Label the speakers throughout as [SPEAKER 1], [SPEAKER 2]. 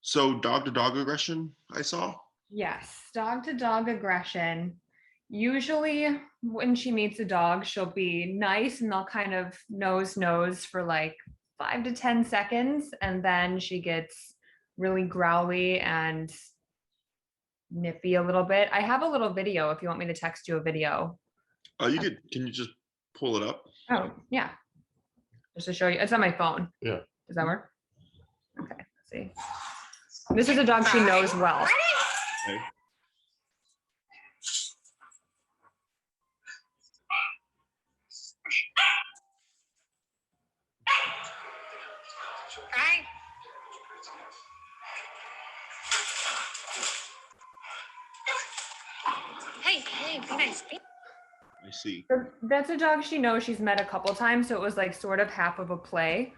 [SPEAKER 1] So dog to dog aggression, I saw.
[SPEAKER 2] Yes, dog to dog aggression. Usually, when she meets a dog, she'll be nice and they'll kind of nose for like 5 to 10 seconds. And then she gets really growly and nippy a little bit. I have a little video if you want me to text you a video.
[SPEAKER 1] Can you just pull it up?
[SPEAKER 2] Oh, yeah. Just to show you. It's on my phone.
[SPEAKER 1] Yeah.
[SPEAKER 2] Does that work? Okay, let's see. This is a dog she knows well.
[SPEAKER 1] Okay.
[SPEAKER 3] Hey, be nice.
[SPEAKER 1] I see.
[SPEAKER 2] That's a dog she knows she's met a couple times, so it was like sort of half of a play.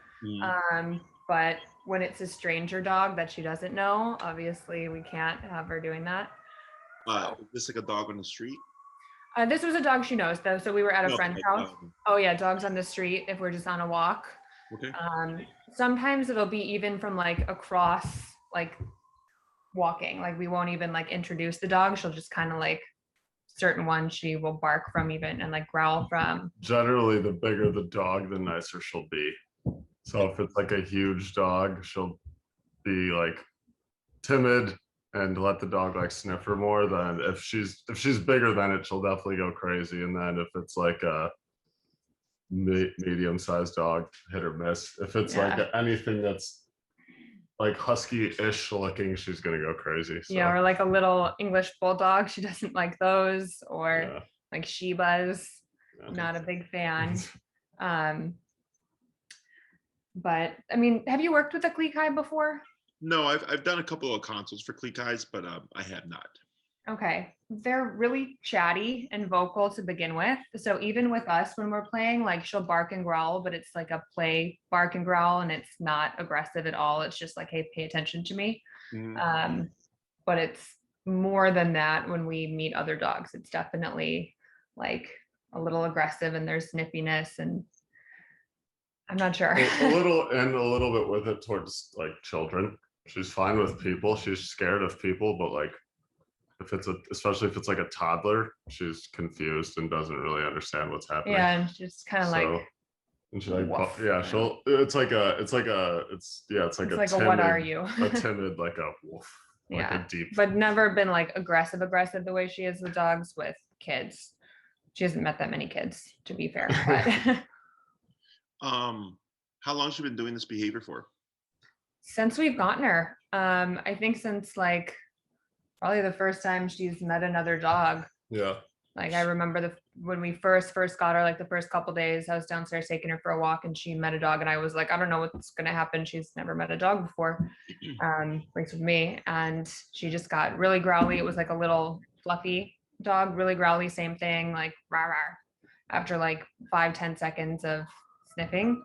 [SPEAKER 2] But when it's a stranger dog that she doesn't know, obviously we can't have her doing that.
[SPEAKER 1] Is this like a dog on the street?
[SPEAKER 2] This was a dog she knows though, so we were at a friend's house. Oh yeah, dogs on the street if we're just on a walk.
[SPEAKER 1] Okay.
[SPEAKER 2] Sometimes it'll be even from like across, like walking. Like we won't even like introduce the dog. She'll just kind of like certain ones she will bark from even and like growl from.
[SPEAKER 4] Generally, the bigger the dog, the nicer she'll be. So if it's like a huge dog, she'll be like timid and let the dog like sniff her more. Than if she's bigger than it, she'll definitely go crazy. And then if it's like a medium-sized dog, hit or miss. If it's like anything that's like husky-ish looking, she's gonna go crazy. So.
[SPEAKER 2] Yeah, or like a little English bulldog. She doesn't like those, or like Shibas. Not a big fan. But I mean, have you worked with a Klee Kai before?
[SPEAKER 1] No, I've done a couple of consults for Klee Kais, but I have not.
[SPEAKER 2] Okay, they're really chatty and vocal to begin with. So even with us when we're playing, like she'll bark and growl, but it's like a play bark and growl, and it's not aggressive at all. It's just like, hey, pay attention to me. But it's more than that when we meet other dogs. It's definitely like a little aggressive, and there's snippiness, and I'm not sure.
[SPEAKER 4] a little bit with it towards like children. She's fine with people. She's scared of people, but like especially if it's like a toddler, she's confused and doesn't really understand what's happening.
[SPEAKER 2] Yeah, and she's kind of like.
[SPEAKER 4] And she's like, it's like a timid,
[SPEAKER 2] what are you?
[SPEAKER 4] a timid, like a wolf.
[SPEAKER 2] Yeah,
[SPEAKER 4] like a deep.
[SPEAKER 2] But never been like aggressive the way she is with dogs with kids. She hasn't met that many kids, to be fair. But.
[SPEAKER 1] How long has she been doing this behavior for?
[SPEAKER 2] Since we've gotten her. I think since like probably the first time she's met another dog.
[SPEAKER 4] Yeah.
[SPEAKER 2] Like I remember when we first got her, like the first couple days, I was downstairs taking her for a walk and she met a dog, and I was like, I don't know what's gonna happen. She's never met a dog before. Breaks with me, and she just got really growly. It was like a little fluffy dog, really growly, same thing, like rah rah. After like 5-10 seconds of sniffing.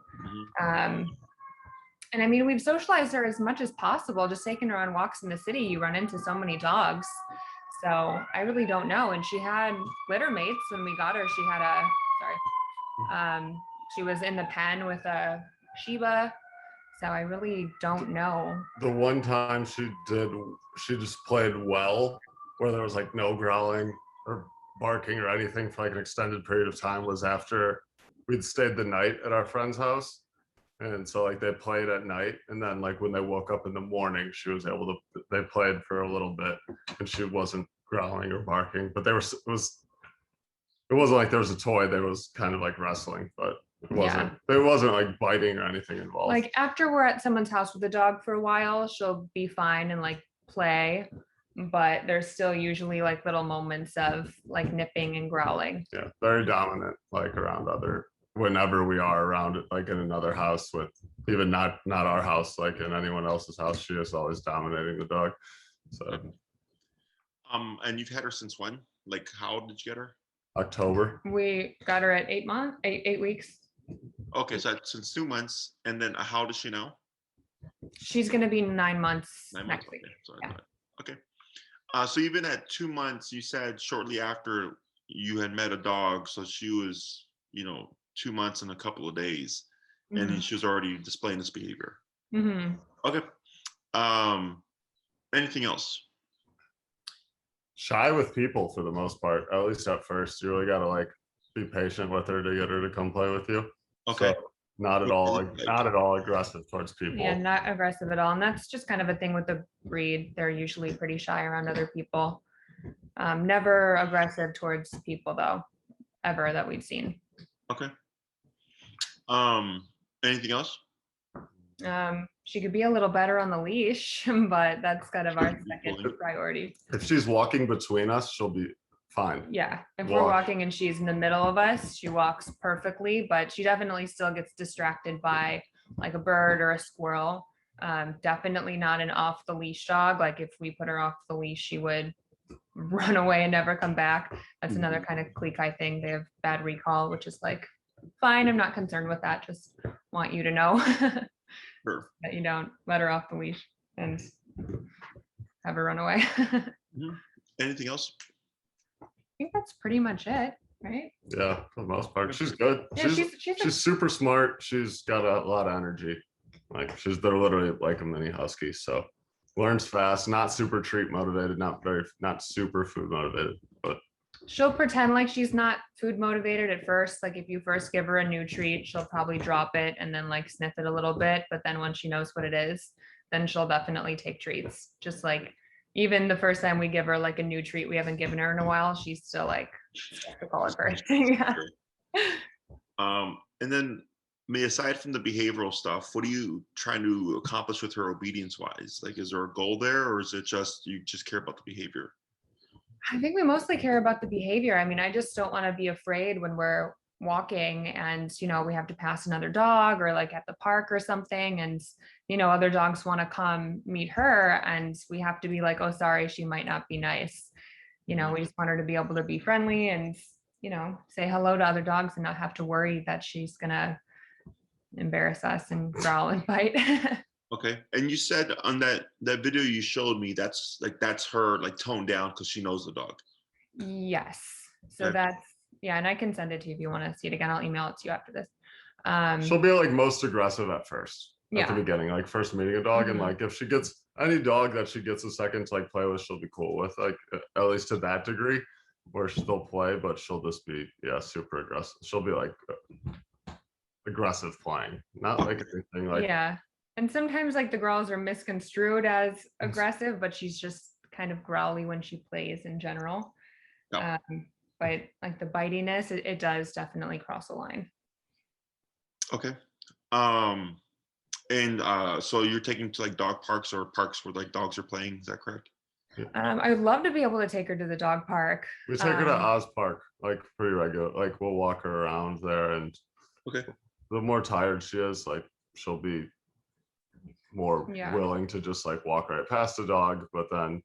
[SPEAKER 2] And I mean, we've socialized her as much as possible, just taking her on walks in the city. You run into so many dogs. So I really don't know. And she had litter mates when we got her. She had she was in the pen with a Shiba. So I really don't know.
[SPEAKER 4] The one time she just played well, where there was like no growling or barking or anything for like an extended period of time, was after we'd stayed the night at our friend's house. And so like they played at night, and then like when they woke up in the morning, they played for a little bit, and she wasn't growling or barking, but it wasn't like there was a toy. There was kind of like wrestling, but it wasn't like biting or anything involved.
[SPEAKER 2] Like after we're at someone's house with the dog for a while, she'll be fine and like play, but there's still usually like little moments of like nipping and growling.
[SPEAKER 4] Yeah, very dominant, like whenever we are around it, like in another house, with even not our house, like in anyone else's house, she is always dominating the dog. So
[SPEAKER 1] and you've had her since when? Like how did you get her?
[SPEAKER 4] October.
[SPEAKER 2] We got her at 8 weeks.
[SPEAKER 1] Okay, so since 2 months. And then how old is she now?
[SPEAKER 2] She's gonna be 9 months next week.
[SPEAKER 1] Okay. So even at 2 months, you said shortly after you had met a dog, so she was 2 months and a couple of days, and then she was already displaying this behavior.
[SPEAKER 2] Mm-hmm.
[SPEAKER 1] Okay. Anything else?
[SPEAKER 4] Shy with people for the most part, at least at first. You really gotta like be patient with her to get her to come play with you.
[SPEAKER 1] Okay.
[SPEAKER 4] So not at all, not at all aggressive towards people.
[SPEAKER 2] Yeah, not aggressive at all. And that's just kind of a thing with the breed. They're usually pretty shy around other people. Never aggressive towards people though, ever that we've seen.
[SPEAKER 1] Okay. Anything else?
[SPEAKER 2] She could be a little better on the leash, but that's kind of our second priority.
[SPEAKER 4] If she's walking between us, she'll be fine.
[SPEAKER 2] Yeah, if we're walking and she's in the middle of us, she walks perfectly, but she definitely still gets distracted by like a bird or a squirrel. Definitely not an off the leash dog. Like if we put her off the leash, she would run away and never come back. That's another kind of Klee Kai thing. They have bad recall, which is like, fine, I'm not concerned with that. Just want you to know
[SPEAKER 1] Sure.
[SPEAKER 2] that you don't let her off the leash and have her run away.
[SPEAKER 1] Anything else?
[SPEAKER 2] I think that's pretty much it, right?
[SPEAKER 4] Yeah, for the most part, she's good.
[SPEAKER 2] Yeah,
[SPEAKER 4] She's super smart. She's got a lot of energy. Like they're literally like a mini husky. So learns fast, not super treat motivated, not super food motivated, but
[SPEAKER 2] she'll pretend like she's not food motivated at first. Like if you first give her a new treat, she'll probably drop it and then like sniff it a little bit. But then when she knows what it is, then she'll definitely take treats. Just like even the first time we give her like a new treat we haven't given her in a while, she's still like skeptical at first. Yeah.
[SPEAKER 1] And then aside from the behavioral stuff, what are you trying to accomplish with her obedience wise? Like, is there a goal there, or is it just you just care about the behavior?
[SPEAKER 2] I think we mostly care about the behavior. I mean, I just don't want to be afraid when we're walking and, we have to pass another dog or like at the park or something. And, other dogs want to come meet her and we have to be like, oh, sorry, she might not be nice. We just want her to be able to be friendly and, say hello to other dogs and not have to worry that she's going to embarrass us and growl and bite.
[SPEAKER 1] Okay. And you said on that video you showed me, that's her like toned down because she knows the dog.
[SPEAKER 2] Yes. So
[SPEAKER 1] Okay.
[SPEAKER 2] that's, yeah. And I can send it to you if you want to see it again. I'll email it to you after this.
[SPEAKER 4] She'll be like most aggressive at first, at the
[SPEAKER 2] Yeah.
[SPEAKER 4] beginning, like first meeting a dog. And like, if she gets any dog that she gets a second to like play with, she'll be cool with, like, at least to that degree where she'll play, but she'll just be, super aggressive. She'll be like aggressive playing, not like anything like,
[SPEAKER 2] yeah. And sometimes like the growls are misconstrued as aggressive, but she's just kind of growly when she plays in general.
[SPEAKER 1] Yeah.
[SPEAKER 2] But like the bitiness, it does definitely cross a line.
[SPEAKER 1] Okay. And so you're taking to like dog parks or parks where like dogs are playing, is that correct?
[SPEAKER 2] I would love to be able to take her to the dog park.
[SPEAKER 4] we take her to Oz Park, like pretty regular, like we'll walk her around there, and
[SPEAKER 1] Okay.
[SPEAKER 4] the more tired she is, like she'll be more
[SPEAKER 2] Yeah.
[SPEAKER 4] willing to just like walk right past the dog, but then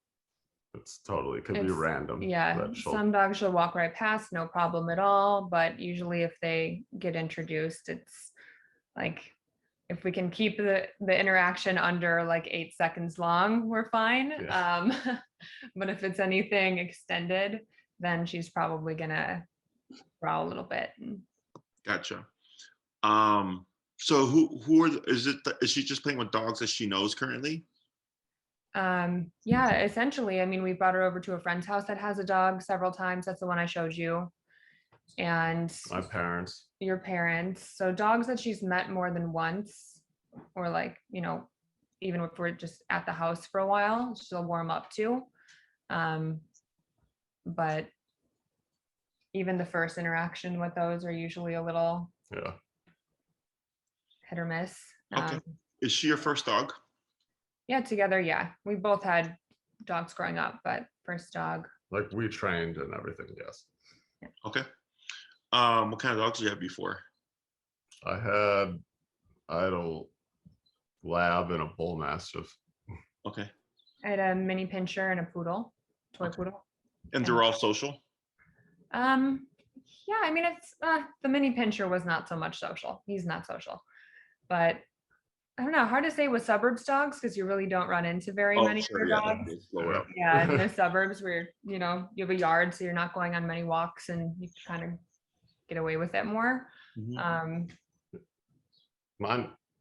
[SPEAKER 4] could be random.
[SPEAKER 2] Yeah,
[SPEAKER 4] that she'll-
[SPEAKER 2] some dogs she'll walk right past, no problem at all. But usually if they get introduced, it's like, if we can keep the interaction under like 8 seconds long, we're fine.
[SPEAKER 4] Yeah.
[SPEAKER 2] But if it's anything extended, then she's probably gonna growl a little bit.
[SPEAKER 1] Gotcha. So is she just playing with dogs that she knows currently?
[SPEAKER 2] Yeah, essentially. I mean, we brought her over to a friend's house that has a dog several times. That's the one I showed you. And
[SPEAKER 4] my parents.
[SPEAKER 2] your parents. So dogs that she's met more than once, or like, even if we're just at the house for a while, she'll warm up to. But even the first interaction with those are usually a little hit or miss.
[SPEAKER 1] Okay. Is she your first dog?
[SPEAKER 2] Yeah, together, yeah. We both had dogs growing up, but first dog.
[SPEAKER 4] Like we trained and everything, yes.
[SPEAKER 2] Yeah.
[SPEAKER 1] Okay. What kind of dogs did you have before?
[SPEAKER 4] I had a lab and a bull mastiff.
[SPEAKER 1] Okay.
[SPEAKER 2] I had a mini pincher and a poodle, toy poodle.
[SPEAKER 1] And they're all social?
[SPEAKER 2] Yeah, I mean, it's the mini pincher was not so much social. He's not social, but I don't know, hard to say with suburbs dogs because you really don't run into very many
[SPEAKER 1] sure,
[SPEAKER 2] dogs. Yeah, in the suburbs where you have a yard, so you're not going on many walks and you kind of get away with it more.
[SPEAKER 4] Mine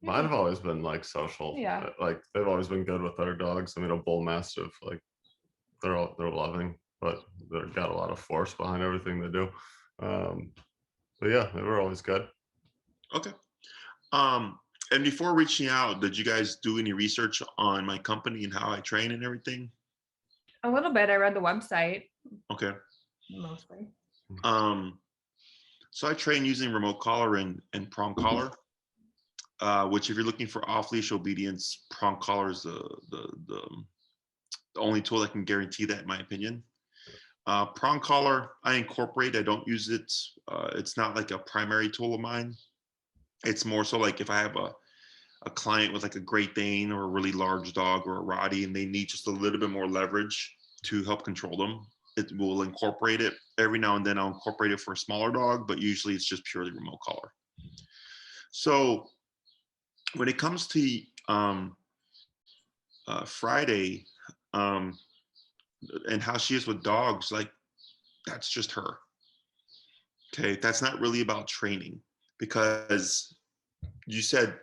[SPEAKER 4] Mine have always been like social.
[SPEAKER 2] Yeah.
[SPEAKER 4] Like they've always been good with other dogs. I mean, a bull mastiff, like they're loving, but they've got a lot of force behind everything they do. Um, but yeah, they were always good.
[SPEAKER 1] Okay. And before reaching out, did you guys do any research on my company and how I train and everything?
[SPEAKER 2] A little bit. I read the website
[SPEAKER 1] Okay.
[SPEAKER 2] mostly.
[SPEAKER 1] So I train using remote collar and prong collar, which if you're looking for off-leash obedience, prong collar is the only tool that can guarantee that, in my opinion. Prong collar, I incorporate. I don't use it. It's not like a primary tool of mine. It's more so like if I have a client with like a Great Dane or a really large dog or a Rottie and they need just a little bit more leverage to help control them, it will incorporate it. Every now and then I'll incorporate it for a smaller dog, but usually it's just purely remote collar. So when it comes to Friday and how she is with dogs, like that's just her. Okay, that's not really about training, because you said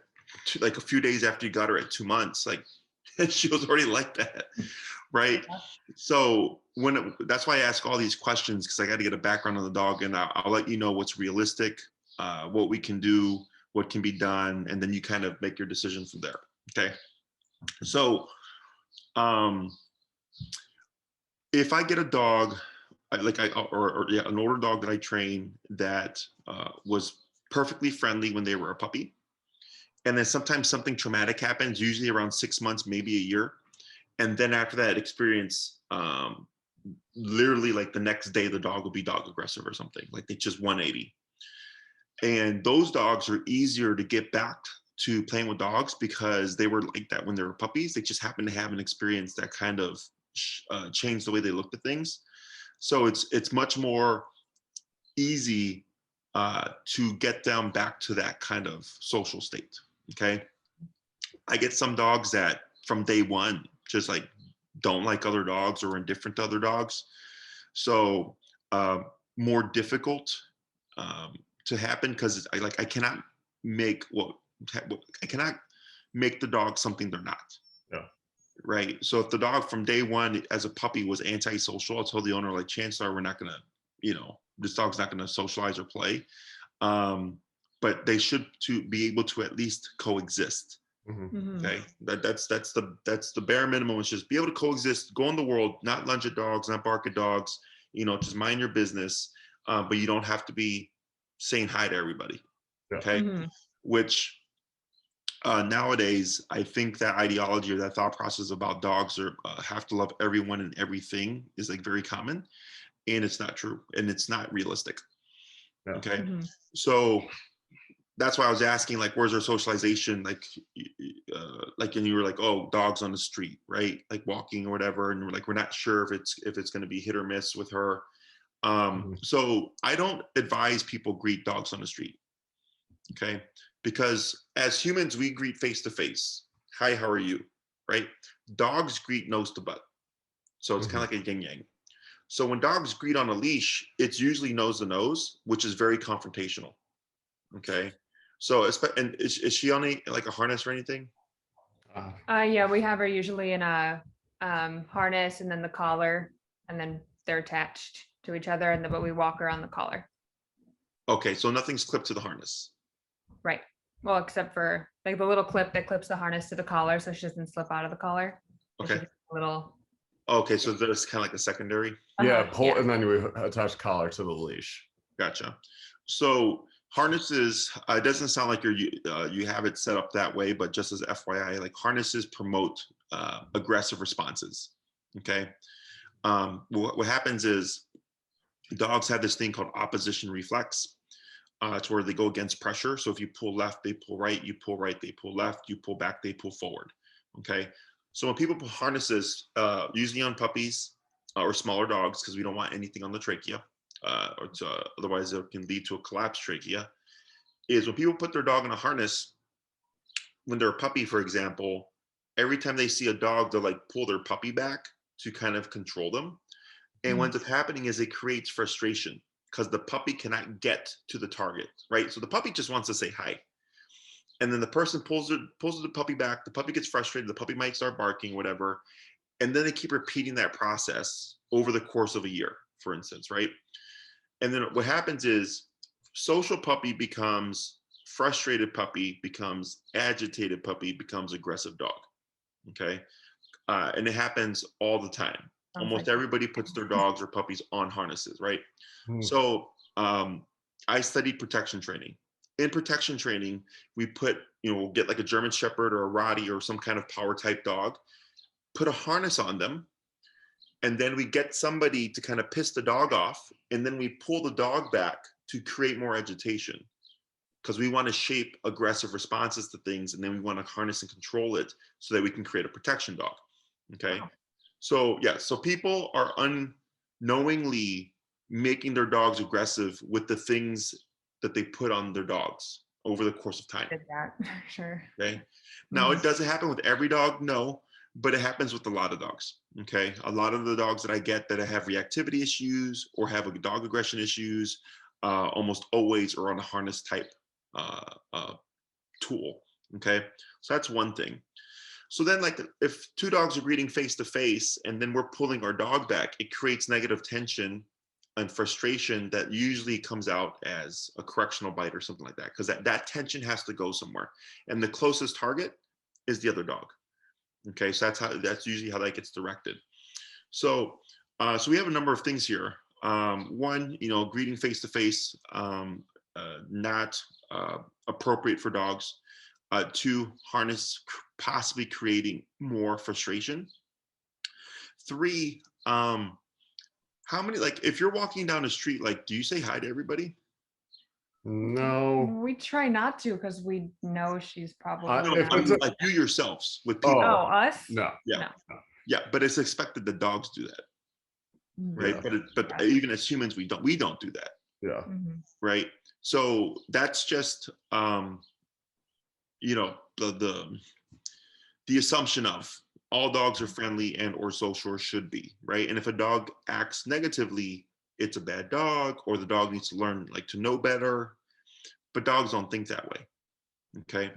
[SPEAKER 1] like a few days after you got her at 2 months, like she was already like that, right? So that's why I ask all these questions, because I got to get a background on the dog, and I'll let you know what's realistic, what we can do, what can be done, and then you kind of make your decision from there. Okay. So if I get a dog, an older dog that I train that was perfectly friendly when they were a puppy, and then sometimes something traumatic happens, usually around 6 months, maybe a year, and then after that experience, literally like the next day the dog will be dog aggressive or something, like they just 180. And those dogs are easier to get back to playing with dogs because they were like that when they were puppies. They just happened to have an experience that kind of changed the way they looked at things. So it's much more easy to get them back to that kind of social state. Okay. I get some dogs that from day one just like don't like other dogs or indifferent to other dogs. So more difficult to happen, because I cannot make I cannot make the dog something they're not.
[SPEAKER 4] Yeah.
[SPEAKER 1] Right. So if the dog from day one as a puppy was antisocial, I told the owner, like, chances are we're not gonna, this dog's not gonna socialize or play. But they should to be able to at least coexist. Okay, that's the bare minimum. Is just be able to coexist, go in the world, not lunge at dogs, not bark at dogs, just mind your business, but you don't have to be saying hi to everybody.
[SPEAKER 4] Yeah.
[SPEAKER 1] Okay. Which nowadays I think that ideology or that thought process about dogs are have to love everyone and everything is like very common, and it's not true, and it's not realistic.
[SPEAKER 4] Yeah.
[SPEAKER 1] Okay. So that's why I was asking, like, where's our socialization? Like, and you were like, oh, dogs on the street, right? Like walking or whatever. And we're like, we're not sure if it's going to be hit or miss with her. So I don't advise people greet dogs on the street. Okay. Because as humans, we greet face to face. Hi, how are you? Right? Dogs greet nose to butt. So it's kind of like a yin yang. So when dogs greet on a leash, it's usually nose to nose, which is very confrontational. Okay. So, and is she on like a harness or anything?
[SPEAKER 2] Yeah, we have her usually in a harness and then the collar, and then they're attached to each other, and then but we walk her on the collar.
[SPEAKER 1] Okay, so nothing's clipped to the harness.
[SPEAKER 2] Right. Well, except for like the little clip that clips the harness to the collar, so she doesn't slip out of the collar.
[SPEAKER 1] Okay.
[SPEAKER 2] Little.
[SPEAKER 1] Okay, so there's kind of like a secondary.
[SPEAKER 4] Yeah, pull, and then we attach collar to the leash.
[SPEAKER 1] Gotcha. So harnesses, it doesn't sound like you have it set up that way, but just as FYI, like harnesses promote aggressive responses. Okay. What happens is dogs have this thing called opposition reflex. It's where they go against pressure. So if you pull left, they pull right, you pull right, they pull left, you pull back, they pull forward. Okay. So when people put harnesses, usually on puppies or smaller dogs, because we don't want anything on the trachea, otherwise it can lead to a collapsed trachea, is when people put their dog in a harness, when they're a puppy, for example, every time they see a dog, they'll like pull their puppy back to kind of control them. And what ends up happening is it creates frustration because the puppy cannot get to the target, right? So the puppy just wants to say hi. and then the person pulls the puppy back. The puppy gets frustrated. The puppy might start barking, whatever. And then they keep repeating that process over the course of a year, for instance, right? And then what happens is social puppy becomes frustrated puppy, becomes agitated puppy, becomes aggressive dog. Okay. And it happens all the time. Almost everybody puts their dogs or puppies on harnesses, right? So I studied protection training. In protection training, we put, we'll get like a German Shepherd or a Rottie or some kind of power type dog, put a harness on them, and then we get somebody to kind of piss the dog off, and then we pull the dog back to create more agitation, because we want to shape aggressive responses to things, and then we want to harness and control it so that we can create a protection dog. Okay. Wow. So yeah, so people are unknowingly making their dogs aggressive with the things that they put on their dogs over the course of time.
[SPEAKER 2] Did that, sure.
[SPEAKER 1] Okay. Now, it doesn't happen with every dog, no, but it happens with a lot of dogs. Okay. A lot of the dogs that I get that have reactivity issues or have dog aggression issues, almost always are on a harness type tool. Okay. So that's one thing. So then, like, if two dogs are greeting face to face and then we're pulling our dog back, it creates negative tension and frustration that usually comes out as a correctional bite or something like that, because that tension has to go somewhere. And the closest target is the other dog. Okay, so that's usually how that gets directed. So so we have a number of things here. One, greeting face to face, not appropriate for dogs. Two, harness possibly creating more frustration. Three, how many, like, if you're walking down the street, like, do you say hi to everybody?
[SPEAKER 4] No.
[SPEAKER 2] We try not to, because we know she's probably
[SPEAKER 1] like you yourselves with people.
[SPEAKER 2] Oh, us?
[SPEAKER 4] No.
[SPEAKER 1] Yeah. No. Yeah, but it's expected that dogs do that. Right.
[SPEAKER 4] Yeah.
[SPEAKER 1] But even as humans, we don't do that.
[SPEAKER 4] Yeah.
[SPEAKER 1] Right. So that's just the assumption of all dogs are friendly and or social, or should be, right? And if a dog acts negatively, it's a bad dog, or the dog needs to learn, like, to know better. But dogs don't think that way. Okay.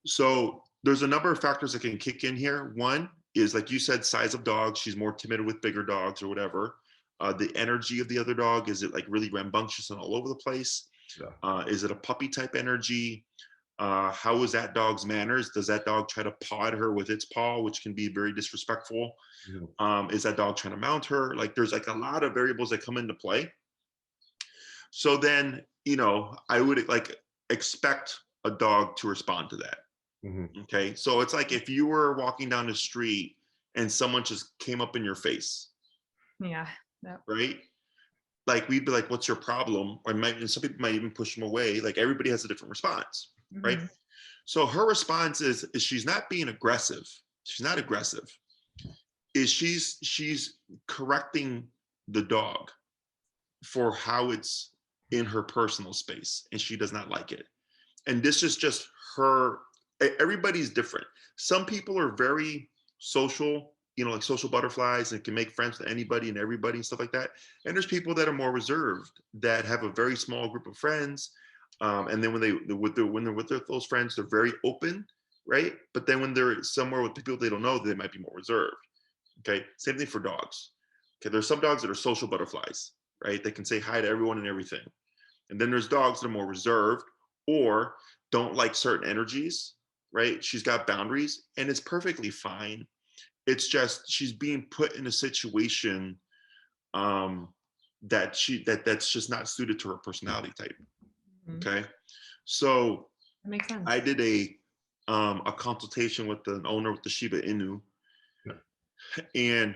[SPEAKER 1] So there's a number of factors that can kick in here. One is, like you said, size of dog. She's more timid with bigger dogs or whatever. The energy of the other dog, is it like really rambunctious and all over the place? Yeah. Is it a puppy type energy? How is that dog's manners? Does that dog try to paw at her with its paw, which can be very disrespectful? Is that dog trying to mount her? Like, there's like a lot of variables that come into play. So then, I would like expect a dog to respond to that. Okay. So it's like if you were walking down the street and someone just came up in your face.
[SPEAKER 2] Yeah.
[SPEAKER 1] Right. Like, we'd be like, what's your problem? Or and some people might even push them away. Like, everybody has a different response. Right. So her response is she's not being aggressive. She's not aggressive. Is she's correcting the dog for how it's in her personal space, and she does not like it. And this is just her. Everybody's different. Some people are very social, like social butterflies, and can make friends with anybody and everybody and stuff like that. And there's people that are more reserved, that have a very small group of friends. And then when they're with those friends, they're very open, right? But then when they're somewhere with people they don't know, they might be more reserved. Okay, same thing for dogs. Okay, there's some dogs that are social butterflies, right? They can say hi to everyone and everything. And then there's dogs that are more reserved or don't like certain energies, right? She's got boundaries, and it's perfectly fine. It's just she's being put in a situation that's just not suited to her personality type. Okay, so
[SPEAKER 2] that makes sense.
[SPEAKER 1] I did a consultation with the owner with the Shiba Inu, and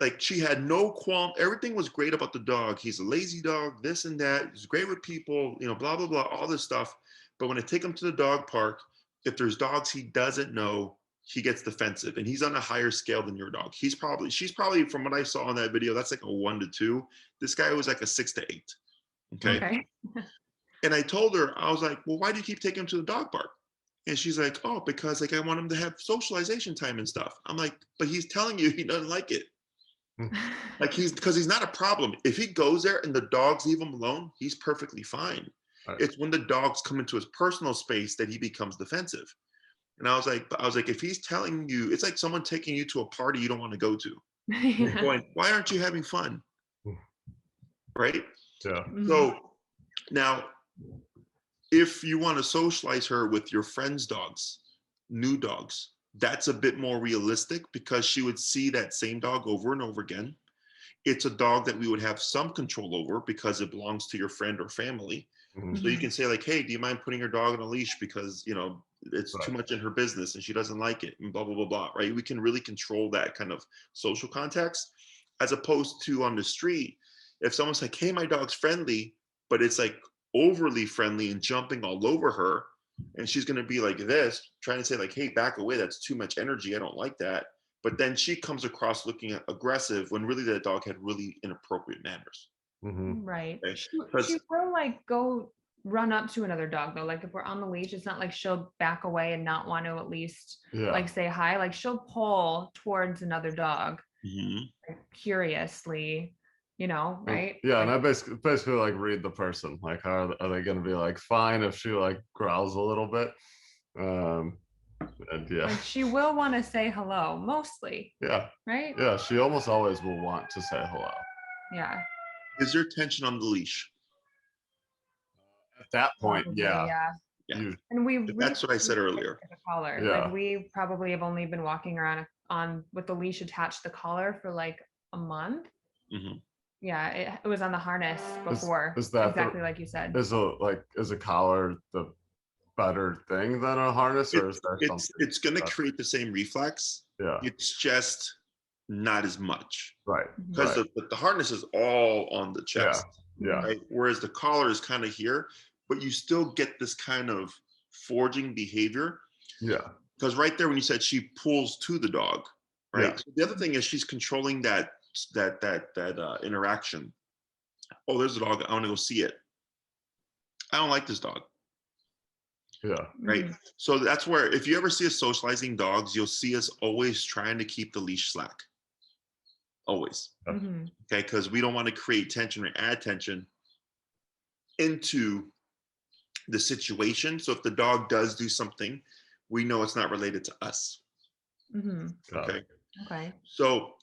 [SPEAKER 1] like, she had no qualm. Everything was great about the dog. He's a lazy dog, this and that. He's great with people, blah blah blah, all this stuff. But when I take him to the dog park, if there's dogs he doesn't know, he gets defensive, and he's on a higher scale than your dog. She's probably, from what I saw in that video, that's like a 1 to 2. This guy was like a 6 to 8. Okay. And I told her, I was like, well, why do you keep taking him to the dog park? And she's like, oh, because, like, I want him to have socialization time and stuff. I'm like, but he's telling you he doesn't like it. Like, because he's not a problem. If he goes there and the dogs leave him alone, he's perfectly fine.
[SPEAKER 4] Right.
[SPEAKER 1] It's when the dogs come into his personal space that he becomes defensive. And I was like, if he's telling you, it's like someone taking you to a party you don't want to go to.
[SPEAKER 2] Yeah.
[SPEAKER 1] Going, why aren't you having fun? Right?
[SPEAKER 4] Yeah.
[SPEAKER 1] So now, if you want to socialize her with your friends' dogs, new dogs, that's a bit more realistic because she would see that same dog over and over again. It's a dog that we would have some control over because it belongs to your friend or family.
[SPEAKER 4] Mhm.
[SPEAKER 1] So you can say like, hey, do you mind putting your dog on a leash because, you know, it's too
[SPEAKER 4] Right.
[SPEAKER 1] much in her business and she doesn't like it and blah, blah, blah, blah, right? We can really control that kind of social context as opposed to on the street. If someone's like, hey, my dog's friendly, but it's like overly friendly and jumping all over her, and she's going to be like this, trying to say like, hey, back away. That's too much energy. I don't like that. But then she comes across looking aggressive when really that dog had really inappropriate manners.
[SPEAKER 4] Mhm.
[SPEAKER 2] Right.
[SPEAKER 1] Okay.
[SPEAKER 2] She
[SPEAKER 1] 'Cause-
[SPEAKER 2] will like go run up to another dog though. Like if we're on the leash, it's not like she'll back away and not want to at least
[SPEAKER 4] Yeah.
[SPEAKER 2] like say hi. Like she'll pull towards another dog
[SPEAKER 1] Mhm.
[SPEAKER 2] like, curiously, you know, right?
[SPEAKER 4] Yeah, and I
[SPEAKER 2] Like,
[SPEAKER 4] basically like read the person. Like, how are they going to be like fine if she like growls a little bit? And yeah,
[SPEAKER 2] like she will want to say hello mostly,
[SPEAKER 4] yeah,
[SPEAKER 2] right?
[SPEAKER 4] yeah. She almost always will want to say hello.
[SPEAKER 2] Yeah.
[SPEAKER 1] Is there tension on the leash?
[SPEAKER 4] At that point,
[SPEAKER 2] Probably,
[SPEAKER 4] yeah,
[SPEAKER 2] yeah.
[SPEAKER 1] Yeah.
[SPEAKER 4] you,
[SPEAKER 2] And we
[SPEAKER 1] That's what I said earlier.
[SPEAKER 2] the collar.
[SPEAKER 4] Yeah.
[SPEAKER 2] Like we probably have only been walking around on with the leash attached to the collar for like a month.
[SPEAKER 1] Mhm.
[SPEAKER 2] Yeah, it was on the harness before.
[SPEAKER 4] is that
[SPEAKER 2] exactly like you said.
[SPEAKER 4] is a collar the better thing than a harness, or is there something?
[SPEAKER 1] It's going to
[SPEAKER 4] better?
[SPEAKER 1] create the same reflex.
[SPEAKER 4] Yeah,
[SPEAKER 1] It's just not as much
[SPEAKER 4] right,
[SPEAKER 1] because
[SPEAKER 4] right.
[SPEAKER 1] the harness is all on the chest,
[SPEAKER 4] Yeah,
[SPEAKER 1] right? Whereas the collar is kind of here, but you still get this kind of forging behavior
[SPEAKER 4] yeah,
[SPEAKER 1] because right there when you said she pulls to the dog, right?
[SPEAKER 4] Yeah.
[SPEAKER 1] So the other thing is she's controlling that interaction. Oh, there's a dog. I want to go see it. I don't like this dog.
[SPEAKER 4] yeah,
[SPEAKER 1] Right.
[SPEAKER 2] Mhm.
[SPEAKER 1] So that's where, if you ever see us socializing dogs, you'll see us always trying to keep the leash slack. Always.
[SPEAKER 2] Mhm.
[SPEAKER 1] Okay. Because we don't want to create tension or add tension into the situation. So if the dog does do something, we know it's not related to us.
[SPEAKER 2] Mhm.
[SPEAKER 4] got
[SPEAKER 1] Okay.
[SPEAKER 4] it.
[SPEAKER 2] Okay.
[SPEAKER 1] So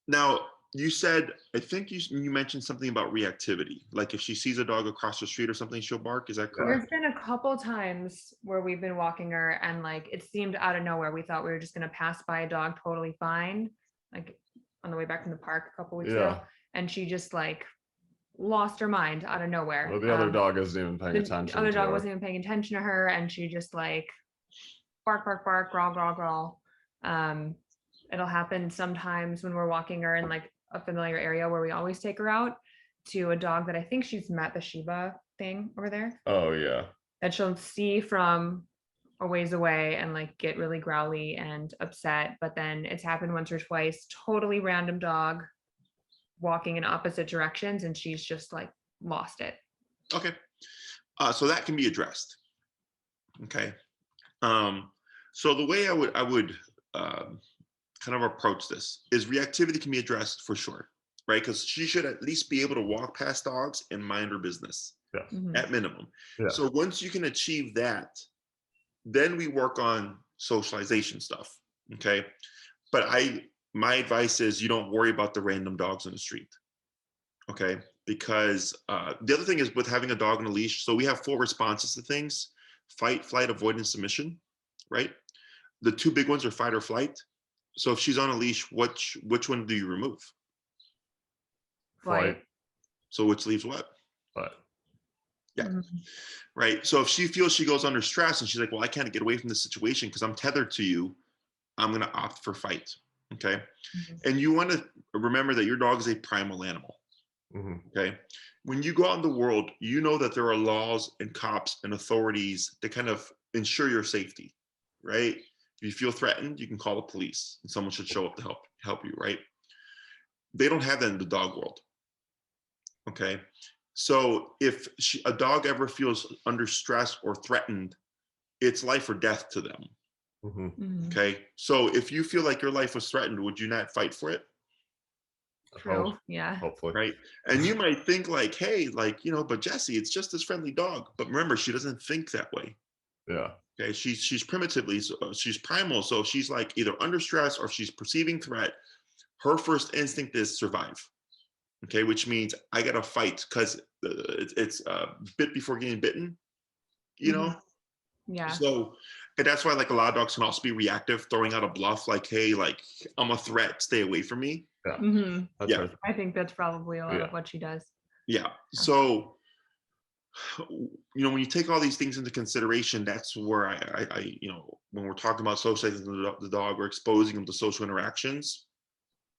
[SPEAKER 1] now you said, I think you mentioned something about reactivity. Like if she sees a dog across the street or something, she'll bark. Is that correct?
[SPEAKER 2] There's been a couple times where we've been walking her and like it seemed out of nowhere. We thought we were just gonna pass by a dog totally fine, like on the way back from the park a couple weeks ago,
[SPEAKER 4] Yeah.
[SPEAKER 2] and she just like lost her mind out of nowhere.
[SPEAKER 4] Well, the other dog isn't even paying
[SPEAKER 2] The
[SPEAKER 4] attention.
[SPEAKER 2] other
[SPEAKER 4] to
[SPEAKER 2] dog
[SPEAKER 4] her.
[SPEAKER 2] wasn't even paying attention to her, and she just like bark, bark, bark, growl, growl, growl. It'll happen sometimes when we're walking her in like a familiar area where we always take her out to a dog that I think she's met, the Shiba thing over there,
[SPEAKER 4] Oh yeah,
[SPEAKER 2] that she'll see from a ways away and like get really growly and upset. But then it's happened once or twice, totally random dog walking in opposite directions, and she's just like lost it.
[SPEAKER 1] Okay. So that can be addressed. Okay. So the way I would kind of approach this is reactivity can be addressed for sure, right? Because she should at least be able to walk past dogs and mind her business
[SPEAKER 2] Mhm.
[SPEAKER 1] at minimum.
[SPEAKER 4] Yeah.
[SPEAKER 1] So once you can achieve that, then we work on socialization stuff. Okay. But my advice is you don't worry about the random dogs on the street. Okay. Because the other thing is with having a dog on a leash, so we have 4 responses to things: fight, flight, avoid, and submission, right? The 2 big ones are fight or flight. So if she's on a leash, which one do you remove?
[SPEAKER 4] flight,
[SPEAKER 1] So which leaves what?
[SPEAKER 4] but
[SPEAKER 1] Yeah.
[SPEAKER 2] Mhm.
[SPEAKER 1] Right. So if she feels she goes under stress and she's like, well, I can't get away from this situation because I'm tethered to you, I'm going to opt for fight. Okay.
[SPEAKER 2] Mhm.
[SPEAKER 1] And you want to remember that your dog is a primal animal.
[SPEAKER 4] mhm,
[SPEAKER 1] Okay. When you go out in the world, you know that there are laws and cops and authorities that kind of ensure your safety, right? If you feel threatened, you can call the police and someone should show up to help you, right? They don't have that in the dog world. Okay. So if a dog ever feels under stress or threatened, it's life or death to them.
[SPEAKER 4] mhm.
[SPEAKER 2] Mhm.
[SPEAKER 1] Okay. So if you feel like your life was threatened, would you not fight for it?
[SPEAKER 2] True. Yeah.
[SPEAKER 4] Hopefully.
[SPEAKER 1] right? And you might think like, hey, like, but Jesse, it's just this friendly dog. But remember, she doesn't think that way.
[SPEAKER 4] Yeah.
[SPEAKER 1] Okay, she's primitively, she's primal. So if she's like either under stress or if she's perceiving threat, her first instinct is survive. Okay, which means I gotta fight because it's bit before getting bitten.
[SPEAKER 2] Yeah.
[SPEAKER 1] So, and that's why like a lot of dogs can also be reactive, throwing out a bluff, like, hey, like I'm a threat, stay away from me.
[SPEAKER 4] Yeah. That's
[SPEAKER 1] Yeah.
[SPEAKER 4] right.
[SPEAKER 2] I think that's probably a lot of what she does.
[SPEAKER 1] Yeah. So, when you take all these things into consideration, that's where I when we're talking about socializing the dog or exposing them to social interactions,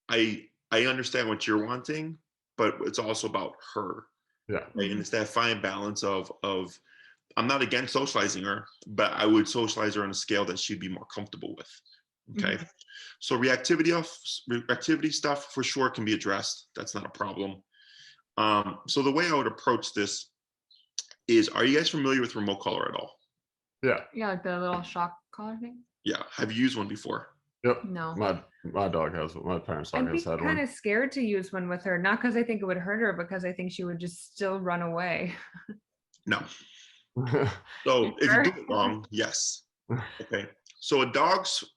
[SPEAKER 1] I understand what you're wanting, but it's also about her.
[SPEAKER 4] Yeah.
[SPEAKER 1] Right? And it's that fine balance of I'm not against socializing her, but I would socialize her on a scale that she'd be more comfortable with. Okay. So reactivity stuff for sure can be addressed. That's not a problem. So the way I would approach this is, are you guys familiar with remote collar at all?
[SPEAKER 4] Yeah.
[SPEAKER 2] Yeah, like the little shock collar thing.
[SPEAKER 1] Yeah. Have you used one before?
[SPEAKER 4] Yep.
[SPEAKER 2] No.
[SPEAKER 4] My dog has my parents' dog
[SPEAKER 2] I'd be
[SPEAKER 4] has had
[SPEAKER 2] kind
[SPEAKER 4] one.
[SPEAKER 2] of scared to use one with her, not because I think it would hurt her, because I think she would just still run away.
[SPEAKER 1] No. So if you
[SPEAKER 2] Sure?
[SPEAKER 1] do it wrong, yes. Okay. So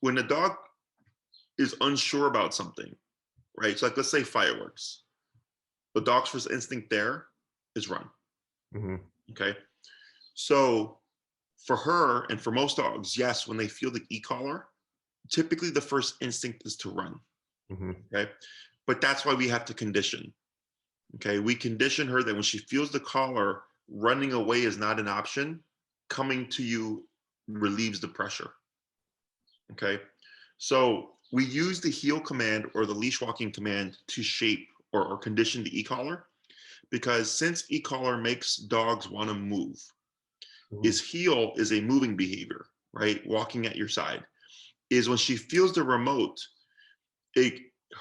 [SPEAKER 1] when a dog is unsure about something, right? So like let's say fireworks. The dog's first instinct there is run. Okay. So for her and for most dogs, yes, when they feel the e-collar, typically the first instinct is to run. Okay. But that's why we have to condition. Okay. We condition her that when she feels the collar, running away is not an option. Coming to you relieves the pressure. Okay. So we use the heel command or the leash walking command to shape or condition the e-collar, because since e-collar makes dogs want to move, is heel is a moving behavior, right? Walking at your side. Is when she feels the remote,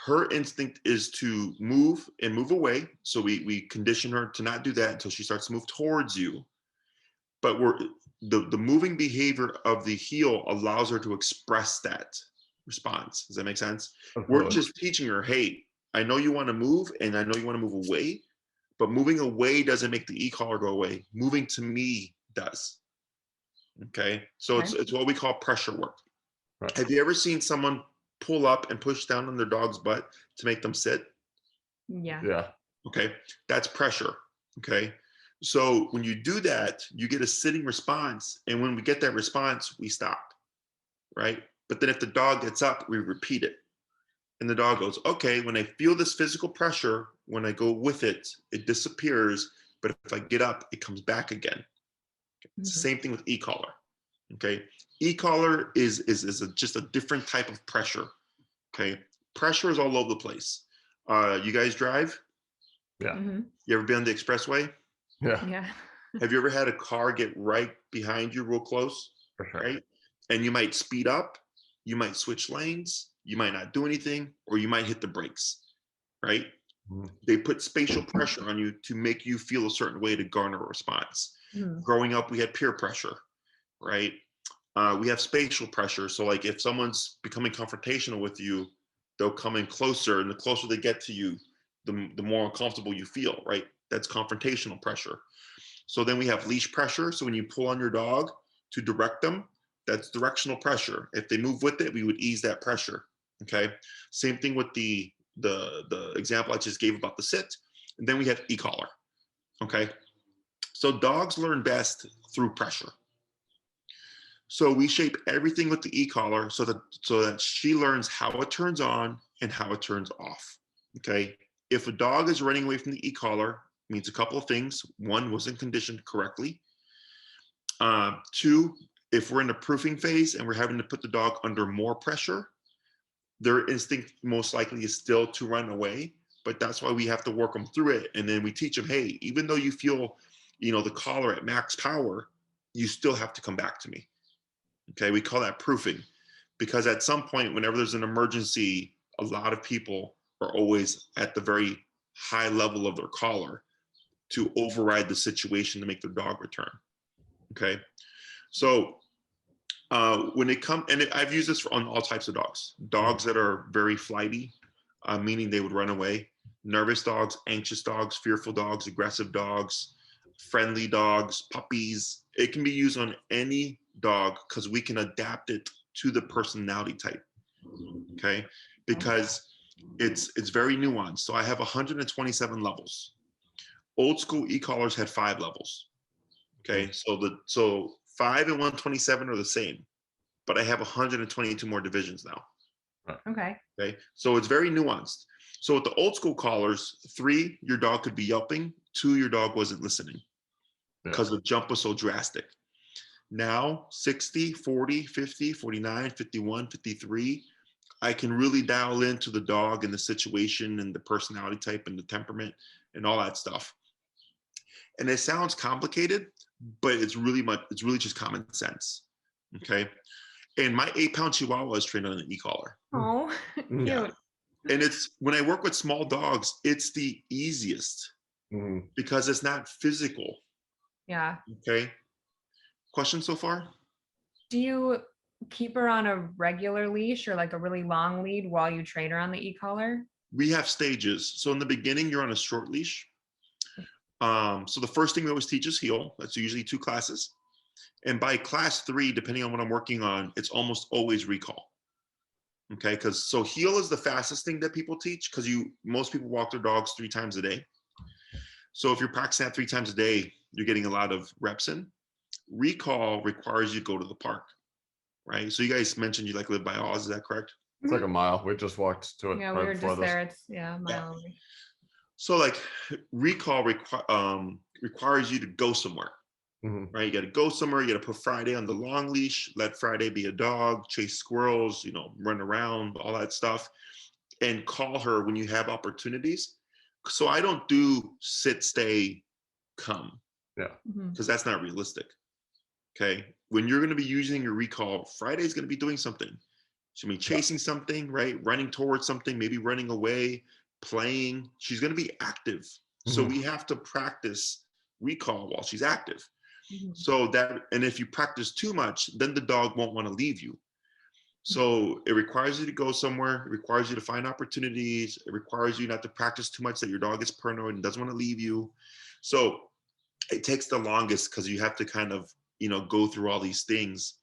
[SPEAKER 1] her instinct is to move and move away. So we condition her to not do that until she starts to move towards you. But the moving behavior of the heel allows her to express that response. Does that make sense? We're just teaching her, hey, I know you want to move and I know you want to move away, but moving away doesn't make the e-collar go away. Moving to me does. Okay. So it's what we call pressure work. Right. Have you ever seen someone pull up and push down on their dog's butt to make them sit?
[SPEAKER 2] Yeah.
[SPEAKER 4] Yeah.
[SPEAKER 1] Okay. That's pressure. Okay. So when you do that, you get a sitting response. And when we get that response, we stop. Right. But then if the dog gets up, we repeat it. And the dog goes, okay, when I feel this physical pressure, when I go with it, it disappears. But if I get up, it comes back again. It's the same thing with e-collar. Okay. E-collar is just a different type of pressure. Okay. Pressure is all over the place. You guys drive?
[SPEAKER 4] Yeah.
[SPEAKER 1] You ever been on the expressway?
[SPEAKER 2] Yeah.
[SPEAKER 1] Have you ever had a car get right behind you real close?
[SPEAKER 4] For sure.
[SPEAKER 1] Right. And you might speed up, you might switch lanes, you might not do anything, or you might hit the brakes. Right. They put spatial pressure on you to make you feel a certain way to garner a response. Growing up, we had peer pressure, right? We have spatial pressure. So like if someone's becoming confrontational with you, they'll come in closer, and the closer they get to you, the more uncomfortable you feel, right? That's confrontational pressure. So then we have leash pressure. So when you pull on your dog to direct them, that's directional pressure. If they move with it, we would ease that pressure. Okay. Same thing with the example I just gave about the sit. And then we have e-collar. Okay. So dogs learn best through pressure. So we shape everything with the e-collar so that she learns how it turns on and how it turns off. Okay. If a dog is running away from the e-collar, it means a couple of things. One, wasn't conditioned correctly. Two, if we're in the proofing phase and we're having to put the dog under more pressure, their instinct most likely is still to run away. But that's why we have to work them through it. And then we teach them, hey, even though you feel, the collar at max power, you still have to come back to me. Okay, we call that proofing, because at some point, whenever there's an emergency, a lot of people are always at the very high level of their collar to override the situation to make their dog return. Okay, so when it comes, and I've used this on all types of dogs that are very flighty, meaning they would run away. nervous dogs, anxious dogs, fearful dogs, aggressive dogs, friendly dogs, puppies. It can be used on any dog because we can adapt it to the personality type. Okay, because it's very nuanced. So I have 127 levels. Old school e-collars had 5 levels. Okay, so 5 and 127 are the same, but I have 122 more divisions now.
[SPEAKER 2] Okay.
[SPEAKER 1] Okay, so it's very nuanced. So with the old school collars, 3, your dog could be yelping. 2, your dog wasn't listening because the jump was so drastic. Now 60, 40, 50, 49, 51, 53, I can really dial into the dog and the situation and the personality type and the temperament and all that stuff. And it sounds complicated, but it's really just common sense. Okay. And my 8-pound Chihuahua is trained on an e-collar.
[SPEAKER 2] Oh, cute.
[SPEAKER 1] Yeah. And it's, when I work with small dogs, it's the easiest because it's not physical.
[SPEAKER 2] Yeah.
[SPEAKER 1] Okay. Question so far?
[SPEAKER 2] Do you keep her on a regular leash or like a really long lead while you train her on the e-collar?
[SPEAKER 1] We have stages. So in the beginning, you're on a short leash. So the first thing we always teach is heel. That's usually 2 classes. And by class 3, depending on what I'm working on, it's almost always recall. Okay, because so heel is the fastest thing that people teach because most people walk their dogs 3 times a day. So if you're practicing that 3 times a day, you're getting a lot of reps in. Recall requires you to go to the park, right? So you guys mentioned you like live by Oz, is that correct?
[SPEAKER 4] It's like a mile. We just walked to it.
[SPEAKER 2] Yeah,
[SPEAKER 4] right
[SPEAKER 2] we were
[SPEAKER 4] before
[SPEAKER 2] just
[SPEAKER 4] this.
[SPEAKER 2] there. It's a mile away.
[SPEAKER 1] So like recall requires you to go somewhere, right? You got to go somewhere. You got to put Friday on the long leash, let Friday be a dog, chase squirrels, run around, all that stuff, and call her when you have opportunities. So I don't do sit, stay, come.
[SPEAKER 4] Yeah.
[SPEAKER 1] Because that's not realistic. Okay. When you're going to be using your recall, Friday's going to be doing something. She'll be chasing something, right? Running towards something, maybe running away, playing. She's going to be active. So we have to practice recall while she's active. So that, and if you practice too much, then the dog won't want to leave you. So it requires you to go somewhere. It requires you to find opportunities. It requires you not to practice too much that your dog is paranoid and doesn't want to leave you. So it takes the longest because you have to kind of, go through all these things.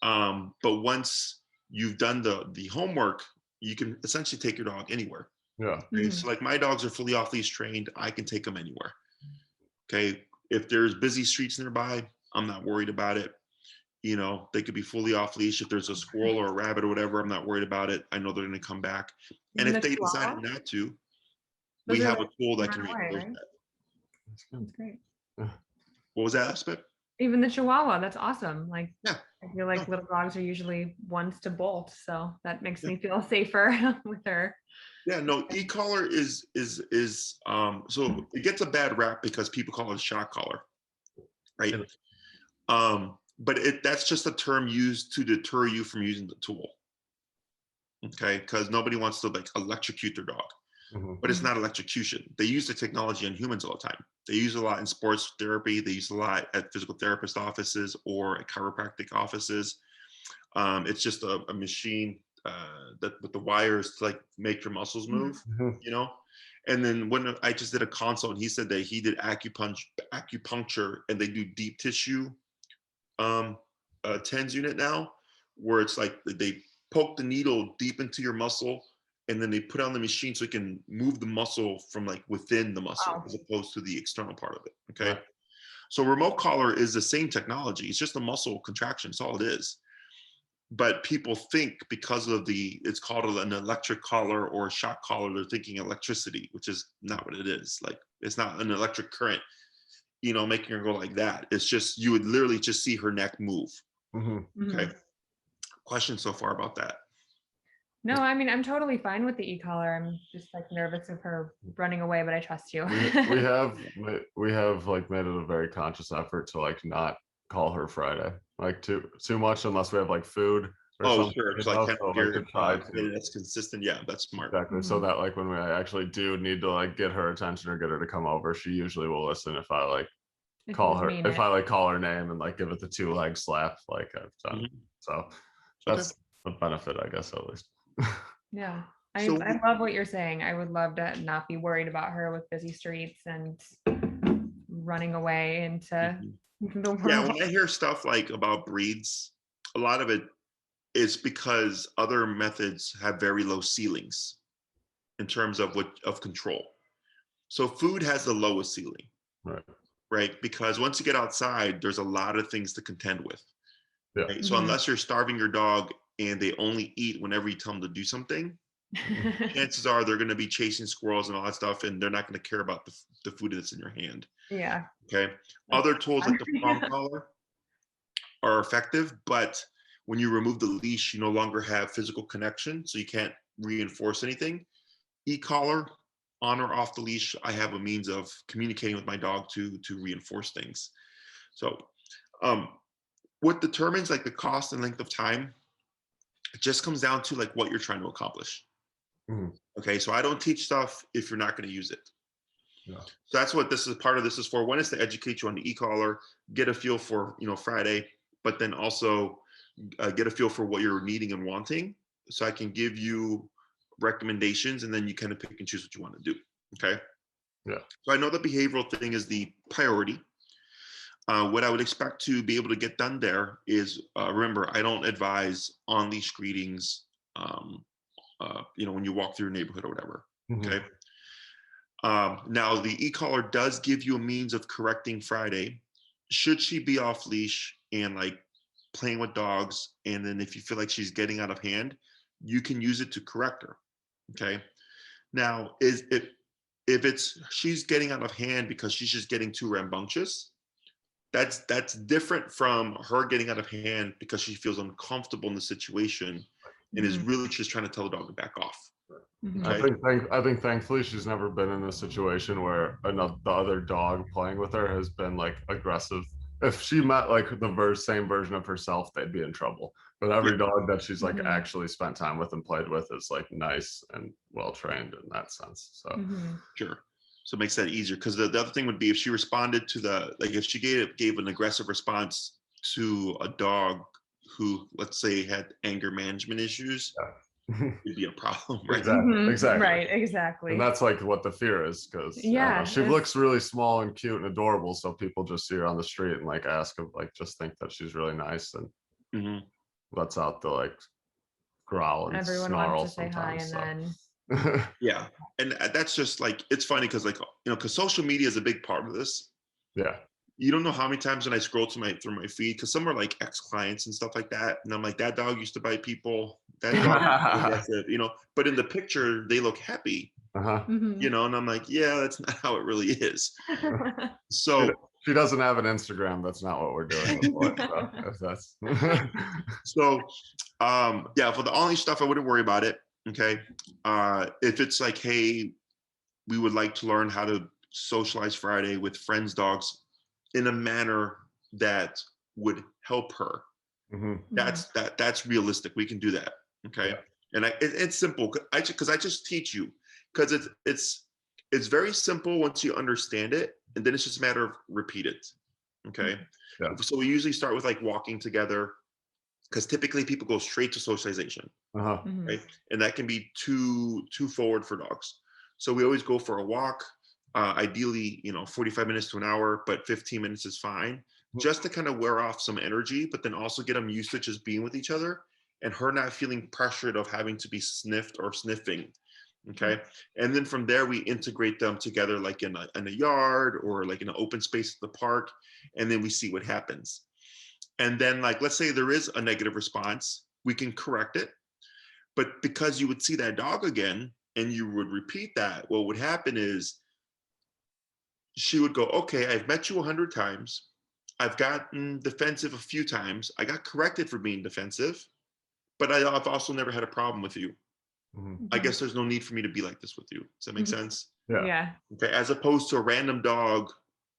[SPEAKER 1] But once you've done the homework, you can essentially take your dog anywhere.
[SPEAKER 4] Yeah.
[SPEAKER 1] Okay? So like my dogs are fully off leash trained. I can take them anywhere. Okay. If there's busy streets nearby, I'm not worried about it. They could be fully off leash. If there's a squirrel or a rabbit or whatever, I'm not worried about it. I know they're going to come back. And if they decide not to, we have a tool that can reinforce that.
[SPEAKER 2] That's great.
[SPEAKER 1] What was that aspect?
[SPEAKER 2] Even the Chihuahua, that's awesome. Like,
[SPEAKER 1] yeah.
[SPEAKER 2] I feel like little dogs are usually ones to bolt, so that makes me feel safer with her.
[SPEAKER 1] Yeah, no, e-collar is so it gets a bad rap because people call it a shock collar, right? But that's just a term used to deter you from using the tool. Okay, because nobody wants to like electrocute their dog. But it's not electrocution. They use the technology on humans all the time. They use a lot in sports therapy. They use a lot at physical therapist offices or at chiropractic offices. It's just a machine that with the wires to like make your muscles move, And then when I just did a consult, and he said that he did acupuncture, and they do deep tissue TENS unit now, where it's like they poke the needle deep into your muscle, and then they put on the machine so it can move the muscle from like within the muscle as opposed to the external part of it. Okay. So remote collar is the same technology. It's just a muscle contraction. That's all it is. But people think because of it's called an electric collar or a shock collar, they're thinking electricity, which is not what it is. Like it's not an electric current, making her go like that. It's just, you would literally just see her neck move. Okay. Questions so far about that?
[SPEAKER 2] No, I mean, I'm totally fine with the e-collar. I'm just like nervous of her running away, but I trust you.
[SPEAKER 4] we have like made it a very conscious effort to like not call her Friday, like too much unless we have like food or something.
[SPEAKER 1] Sure. It's like that's consistent. Yeah, that's smart.
[SPEAKER 4] Exactly. So that like when we actually do need to like get her attention or get her to come over, she usually will listen if I like call her, if I like call her name and like give it the 2-leg slap like I've done. So that's a benefit, I guess, at least.
[SPEAKER 2] Yeah. I
[SPEAKER 1] So
[SPEAKER 2] love what you're saying. I would love to not be worried about her with busy streets and running away into the world.
[SPEAKER 1] yeah, when I hear stuff like about breeds, a lot of it is because other methods have very low ceilings in terms of control. So food has the lowest ceiling, right? Because once you get outside, there's a lot of things to contend with.
[SPEAKER 4] Yeah.
[SPEAKER 1] Right? So unless you're starving your dog and they only eat whenever you tell them to do something, chances are they're going to be chasing squirrels and all that stuff, and they're not going to care about the food that's in your hand.
[SPEAKER 2] Yeah.
[SPEAKER 1] Okay. Other tools like the palm collar are effective, but when you remove the leash, you no longer have physical connection, so you can't reinforce anything. E-collar, on or off the leash, I have a means of communicating with my dog to reinforce things. So what determines like the cost and length of time, it just comes down to like what you're trying to accomplish. Okay, so I don't teach stuff if you're not going to use it.
[SPEAKER 4] Yeah.
[SPEAKER 1] So that's what this is, part of this is for. One is to educate you on the e-collar, get a feel for, Friday, but then also get a feel for what you're needing and wanting, so I can give you recommendations, and then you kind of pick and choose what you want to do. Okay.
[SPEAKER 4] Yeah.
[SPEAKER 1] So I know the behavioral thing is the priority. What I would expect to be able to get done there is, remember, I don't advise on-leash greetings, when you walk through your neighborhood or whatever. Okay. Now the e-collar does give you a means of correcting Friday. Should she be off leash and like playing with dogs, and then if you feel like she's getting out of hand, you can use it to correct her. Okay. Now, if it's she's getting out of hand because she's just getting too rambunctious, that's different from her getting out of hand because she feels uncomfortable in the situation and is really just trying to tell the dog to back off. Okay.
[SPEAKER 4] I think thankfully she's never been in a situation where the other dog playing with her has been like aggressive. If she met like the same version of herself, they'd be in trouble. But every dog that she's like actually spent time with and played with is like nice and well trained in that sense. So
[SPEAKER 1] Sure. So it makes that easier, because the other thing would be if she responded to if she gave an aggressive response to a dog who, let's say, had anger management issues, it'd be a problem, right?
[SPEAKER 4] Exactly.
[SPEAKER 2] Right, exactly.
[SPEAKER 4] And that's like what the fear is, because she looks really small and cute and adorable, so people just see her on the street and like ask her, like just think that she's really nice, and lets out the like growl and
[SPEAKER 2] everyone
[SPEAKER 4] snarl
[SPEAKER 2] wants to say hi, and then
[SPEAKER 1] yeah, and that's just like, it's funny because because social media is a big part of this.
[SPEAKER 4] Yeah.
[SPEAKER 1] You don't know how many times when I scroll through my feed, because some are like ex-clients and stuff like that, and I'm like, that dog used to bite people, that dog that's it, but in the picture they look happy, and I'm like, yeah, that's not how it really is. So
[SPEAKER 4] she doesn't have an Instagram. That's not what we're doing.
[SPEAKER 1] So for the only stuff, I wouldn't worry about it. Okay. If it's like, hey, we would like to learn how to socialize Friday with friends' dogs in a manner that would help her, that's realistic. We can do that. Okay. And it's simple, because I just teach you, because it's very simple once you understand it, and then it's just a matter of repeat it. Okay. So we usually start with like walking together, because typically people go straight to socialization, right? And that can be too forward for dogs. So we always go for a walk, ideally, 45 minutes to an hour, but 15 minutes is fine, just to kind of wear off some energy, but then also get them used to just being with each other, and her not feeling pressured of having to be sniffed or sniffing. Okay. And then from there, we integrate them together, like in a yard or like in an open space at the park, and then we see what happens. And then, like, let's say there is a negative response, we can correct it. But because you would see that dog again and you would repeat that, what would happen is she would go, okay, I've met you 100 times. I've gotten defensive a few times. I got corrected for being defensive, but I've also never had a problem with you. I guess there's no need for me to be like this with you. Does that make sense?
[SPEAKER 2] Yeah.
[SPEAKER 1] Okay. As opposed to a random dog,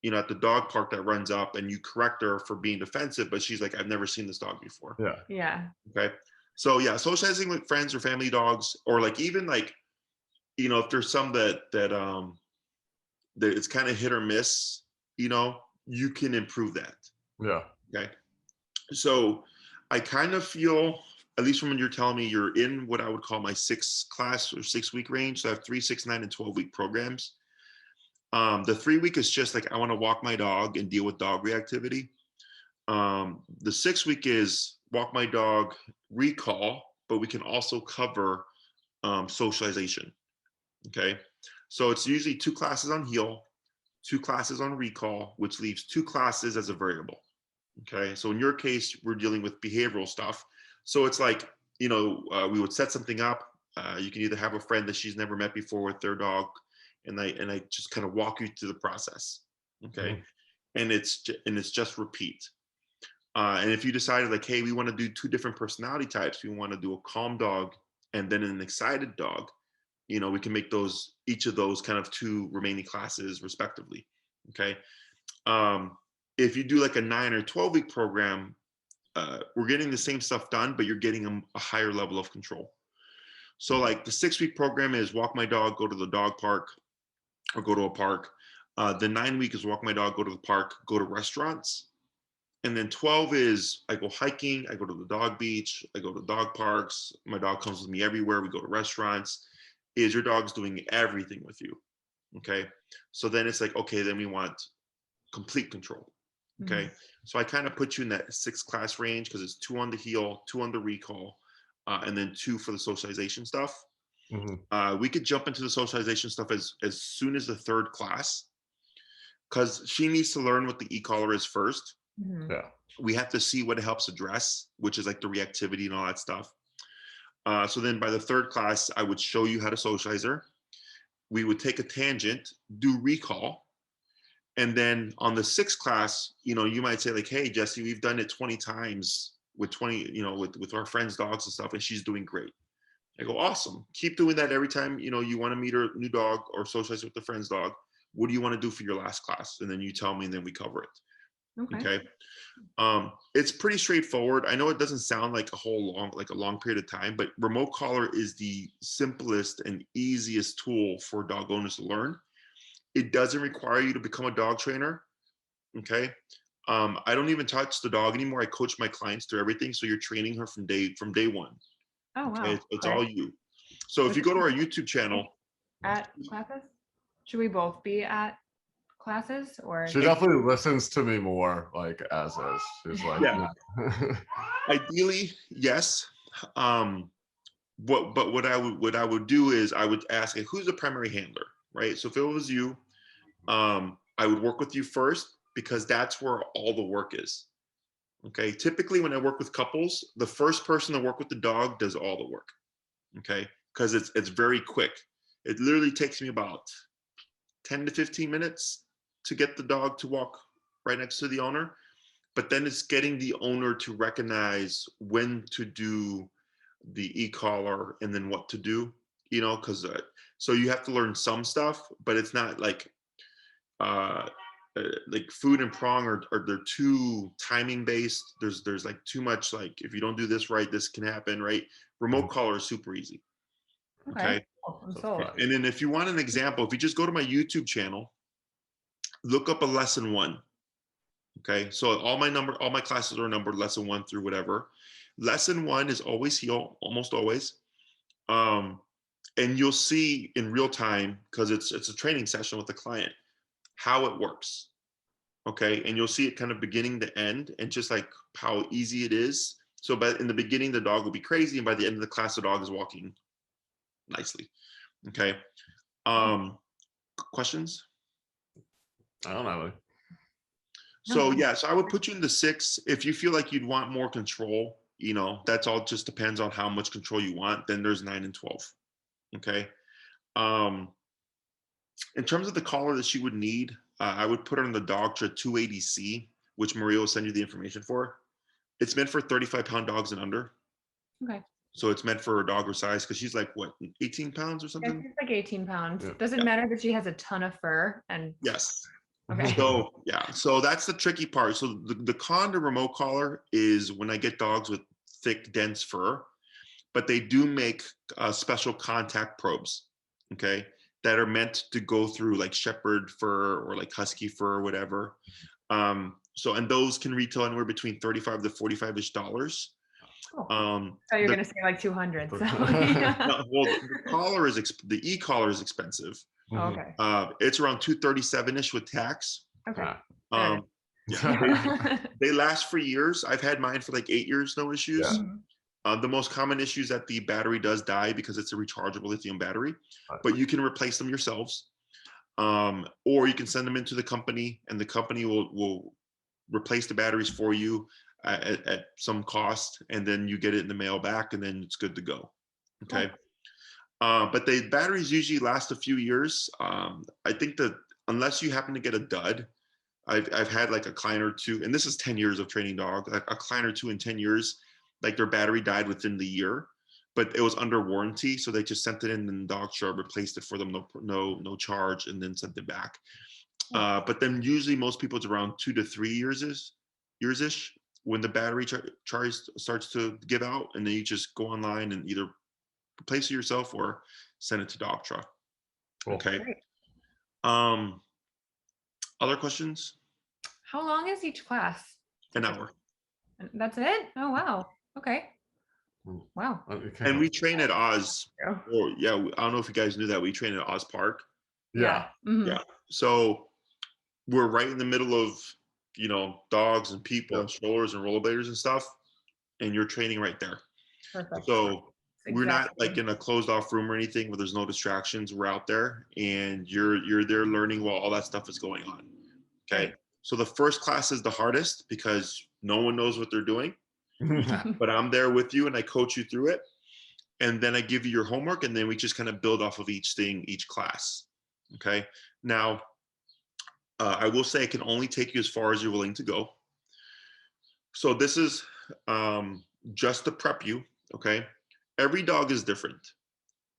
[SPEAKER 1] at the dog park that runs up and you correct her for being defensive, but she's like, I've never seen this dog before.
[SPEAKER 2] Yeah.
[SPEAKER 1] Okay. So socializing with friends or family dogs, or like even like, if there's some that it's kind of hit or miss, you can improve that.
[SPEAKER 4] Yeah.
[SPEAKER 1] Okay. So I kind of feel at least from when you're telling me you're in what I would call my 6-class or 6-week range. So I have 3, 6, 9, and 12-week programs. The 3-week is just like, I want to walk my dog and deal with dog reactivity. The 6-week is walk my dog, recall, but we can also cover socialization. Okay. So it's usually 2 classes on heel, 2 classes on recall, which leaves 2 classes as a variable. Okay. So in your case, we're dealing with behavioral stuff. So it's like, we would set something up. You can either have a friend that she's never met before with their dog, and I just kind of walk you through the process. Okay. And it's just repeat. And if you decided like, hey, we want to do 2 different personality types, we want to do a calm dog and then an excited dog, we can make each of those kind of 2 remaining classes respectively. Okay. If you do like a 9 or 12-week program, we're getting the same stuff done, but you're getting a higher level of control. So like the 6-week program is walk my dog, go to the dog park or go to a park. The 9-week is walk my dog, go to the park, go to restaurants. And then 12 is I go hiking, I go to the dog beach, I go to dog parks. My dog comes with me everywhere. We go to restaurants. Is your dog's doing everything with you? Okay. So then it's like, okay, then we want complete control. Okay. So I kind of put you in that 6-class range because it's 2 on the heel, 2 on the recall, and then 2 for the socialization stuff. We could jump into the socialization stuff as soon as the 3rd class, because she needs to learn what the e-collar is first.
[SPEAKER 4] Yeah.
[SPEAKER 1] We have to see what it helps address, which is like the reactivity and all that stuff. So then by the 3rd class, I would show you how to socialize her. We would take a tangent, do recall. And then on the 6th class, you might say like, hey, Jesse, we've done it 20 times with 20, with our friends' dogs and stuff, and she's doing great. I go, awesome. Keep doing that every time, you want to meet her new dog or socialize with the friend's dog. What do you want to do for your last class? And then you tell me, and then we cover it. Okay. It's pretty straightforward. I know it doesn't sound like a long period of time, but remote collar is the simplest and easiest tool for dog owners to learn. It doesn't require you to become a dog trainer. Okay. I don't even touch the dog anymore. I coach my clients through everything. So you're training her from day 1.
[SPEAKER 2] Oh, wow.
[SPEAKER 1] Okay. It's all you. So if you go to our YouTube channel.
[SPEAKER 2] At classes? Should we both be at classes or?
[SPEAKER 4] She definitely listens to me more, like as is. She's like,
[SPEAKER 1] yeah. Ideally, yes. What I would do is I would ask, who's the primary handler, right? So if it was you, I would work with you first because that's where all the work is. Okay. Typically, when I work with couples, the first person to work with the dog does all the work. Okay, because it's very quick. It literally takes me about 10 to 15 minutes to get the dog to walk right next to the owner. But then it's getting the owner to recognize when to do the e-collar and then what to do, because so you have to learn some stuff, but it's not like food and prong or they're too timing based. There's like too much, like if you don't do this right, this can happen, right? Remote collar is super easy. Okay. And then if you want an example, if you just go to my YouTube channel, look up a lesson 1. Okay. So all my classes are numbered lesson 1 through whatever. Lesson 1 is always heel, almost always. And you'll see in real time, because it's a training session with the client, how it works. Okay. And you'll see it kind of beginning to end and just like how easy it is. So in the beginning, the dog will be crazy. And by the end of the class, the dog is walking nicely. Okay. Questions?
[SPEAKER 4] I don't know.
[SPEAKER 1] So yeah, so I would put you in the 6. If you feel like you'd want more control, that's all just depends on how much control you want. Then there's 9 and 12. Okay. In terms of the collar that she would need, I would put her in the Dogtra 280C, which Maria will send you the information for. It's meant for 35-pound dogs and under.
[SPEAKER 2] Okay.
[SPEAKER 1] So it's meant for a dog her size because she's like, what, 18 pounds or something?
[SPEAKER 2] Yeah, she's like 18 pounds.
[SPEAKER 4] Yeah.
[SPEAKER 2] Does it matter that she has a ton of fur? And
[SPEAKER 1] yes.
[SPEAKER 2] Okay.
[SPEAKER 1] So yeah, so that's the tricky part. So the con to remote collar is when I get dogs with thick, dense fur, but they do make special contact probes, okay, that are meant to go through like shepherd fur or like husky fur or whatever. And those can retail anywhere between $35 to $45-ish.
[SPEAKER 2] Cool.
[SPEAKER 1] Um,
[SPEAKER 2] So you're
[SPEAKER 1] the-
[SPEAKER 2] going to say like 200. So,
[SPEAKER 1] no, well, the collar is the e-collar is expensive.
[SPEAKER 2] okay.
[SPEAKER 1] It's around 237-ish with tax.
[SPEAKER 2] Okay.
[SPEAKER 1] Um, yeah, they last for years. I've had mine for like 8 years, no issues.
[SPEAKER 4] Yeah.
[SPEAKER 1] The most common issue is that the battery does die because it's a rechargeable lithium battery,
[SPEAKER 4] Right.
[SPEAKER 1] but you can replace them yourselves. Or you can send them into the company and the company will replace the batteries for you at some cost, and then you get it in the mail back and then it's good to go. Okay. But the batteries usually last a few years. I think that unless you happen to get a dud, I've had like a client or two, and this is 10 years of training dog, a client or two in 10 years, like their battery died within the year, but it was under warranty. So they just sent it in and the dog show replaced it for them, no charge, and then sent it back. But then usually most people it's around 2 to 3 years-ish when the battery charge starts to give out, and then you just go online and either replace it yourself or send it to Doctra.
[SPEAKER 4] Cool.
[SPEAKER 1] Okay.
[SPEAKER 2] Great.
[SPEAKER 1] Other questions?
[SPEAKER 2] How long is each class?
[SPEAKER 1] An hour.
[SPEAKER 2] That's it? Oh, wow. Okay. Wow.
[SPEAKER 1] And we train at Oz.
[SPEAKER 2] Yeah.
[SPEAKER 1] Or yeah, I don't know if you guys knew that we train at Oz Park.
[SPEAKER 4] Yeah.
[SPEAKER 2] Mhm.
[SPEAKER 1] Yeah. So we're right in the middle of, dogs and people and strollers and rollerbladers and stuff. And you're training right there.
[SPEAKER 2] Perfect.
[SPEAKER 1] So we're not
[SPEAKER 2] Exactly.
[SPEAKER 1] like in a closed off room or anything where there's no distractions. We're out there and you're there learning while all that stuff is going on. Okay.
[SPEAKER 2] Right.
[SPEAKER 1] So the first class is the hardest because no one knows what they're doing, but I'm there with you and I coach you through it. And then I give you your homework and then we just kind of build off of each thing, each class. Okay. Now, I will say it can only take you as far as you're willing to go. So this is just to prep you. Okay. Every dog is different.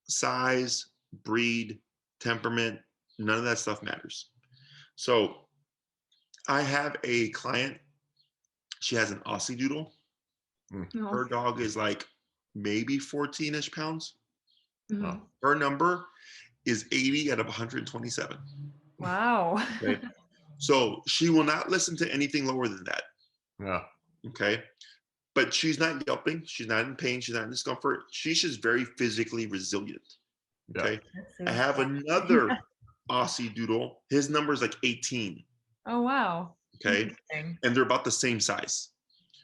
[SPEAKER 1] Size, breed, temperament, none of that stuff matters. So I have a client, she has an Aussie Doodle.
[SPEAKER 2] No.
[SPEAKER 1] Her dog is like maybe 14-ish pounds.
[SPEAKER 2] Mhm.
[SPEAKER 1] Her number is 80 out of 127.
[SPEAKER 2] Wow.
[SPEAKER 1] Okay. So she will not listen to anything lower than that.
[SPEAKER 4] Yeah.
[SPEAKER 1] Okay. But she's not yelping. She's not in pain. She's not in discomfort. She's just very physically resilient. Okay. I have another Aussie Doodle. His number is like 18.
[SPEAKER 2] Oh, wow.
[SPEAKER 1] Okay.
[SPEAKER 2] Interesting.
[SPEAKER 1] And they're about the same size.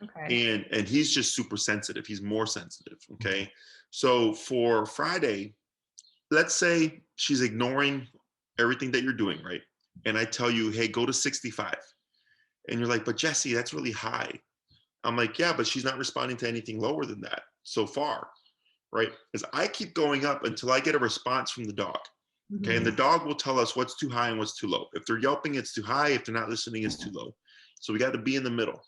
[SPEAKER 2] Okay.
[SPEAKER 1] And he's just super sensitive. He's more sensitive. Okay. So for Friday, let's say she's ignoring everything that you're doing, right? And I tell you, hey, go to 65. And you're like, but Jesse, that's really high. I'm like, yeah, but she's not responding to anything lower than that so far, right? Because I keep going up until I get a response from the dog. Okay. And the dog will tell us what's too high and what's too low. If they're yelping, it's too high. If they're not listening, it's too low. So we got to be in the middle.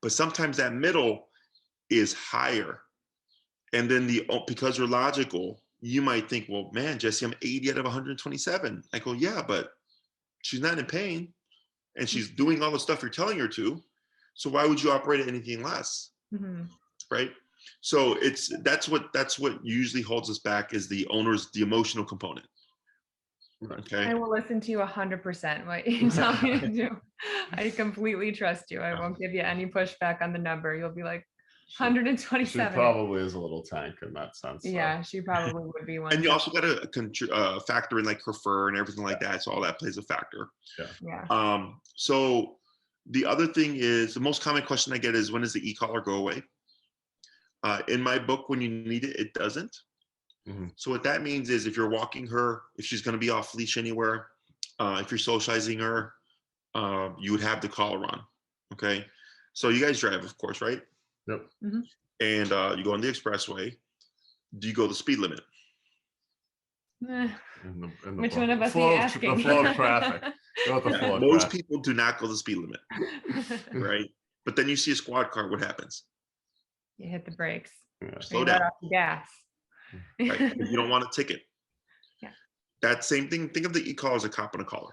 [SPEAKER 1] But sometimes that middle is higher. And then because you're logical, you might think, well, man, Jesse, I'm 80 out of 127. I go, yeah, but she's not in pain and she's doing all the stuff you're telling her to. So why would you operate at anything less? Right? So that's what usually holds us back is the emotional component. Okay.
[SPEAKER 2] I will listen to you 100% what you tell me to do. I completely trust you. I won't give you any pushback on the number. You'll be like 127.
[SPEAKER 4] She probably is a little tank in that sense. So.
[SPEAKER 2] Yeah, she probably would be one.
[SPEAKER 1] And you also got to factor in like her fur and everything like that. So all that plays a factor.
[SPEAKER 2] Yeah.
[SPEAKER 1] So the other thing is the most common question I get is when does the e-collar go away? In my book, when you need it, it doesn't. So what that means is if you're walking her, if she's going to be off leash anywhere, if you're socializing her, you would have the collar on. Okay. So you guys drive, of course, right?
[SPEAKER 4] Yep.
[SPEAKER 1] And you go on the expressway. Do you go the speed limit?
[SPEAKER 4] In the
[SPEAKER 2] Which one of us are
[SPEAKER 4] flow
[SPEAKER 2] you
[SPEAKER 4] of,
[SPEAKER 2] asking?
[SPEAKER 4] the flow of traffic. Go with the flow of
[SPEAKER 1] Most
[SPEAKER 4] traffic.
[SPEAKER 1] people do not go the speed limit, right? But then you see a squad car, what happens?
[SPEAKER 2] You hit the brakes.
[SPEAKER 4] Yeah.
[SPEAKER 1] Slow
[SPEAKER 2] You
[SPEAKER 1] down.
[SPEAKER 2] let off the gas.
[SPEAKER 1] Right? You don't want a ticket.
[SPEAKER 2] Yeah.
[SPEAKER 1] That same thing, think of the e-collar as a cop and a collar.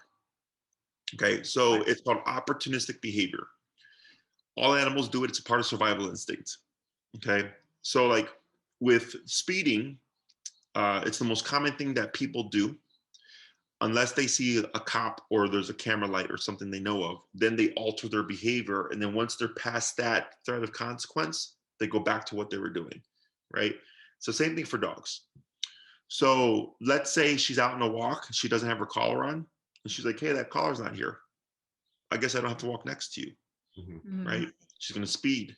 [SPEAKER 1] Okay, so it's called opportunistic behavior. All animals do it, it's a part of survival instinct. Okay, so like with speeding, it's the most common thing that people do unless they see a cop or there's a camera light or something they know of, then they alter their behavior. And then once they're past that threat of consequence, they go back to what they were doing, right? So same thing for dogs. So let's say she's out on a walk, she doesn't have her collar on, and she's like, hey, that collar's not here. I guess I don't have to walk next to you, right? She's gonna speed.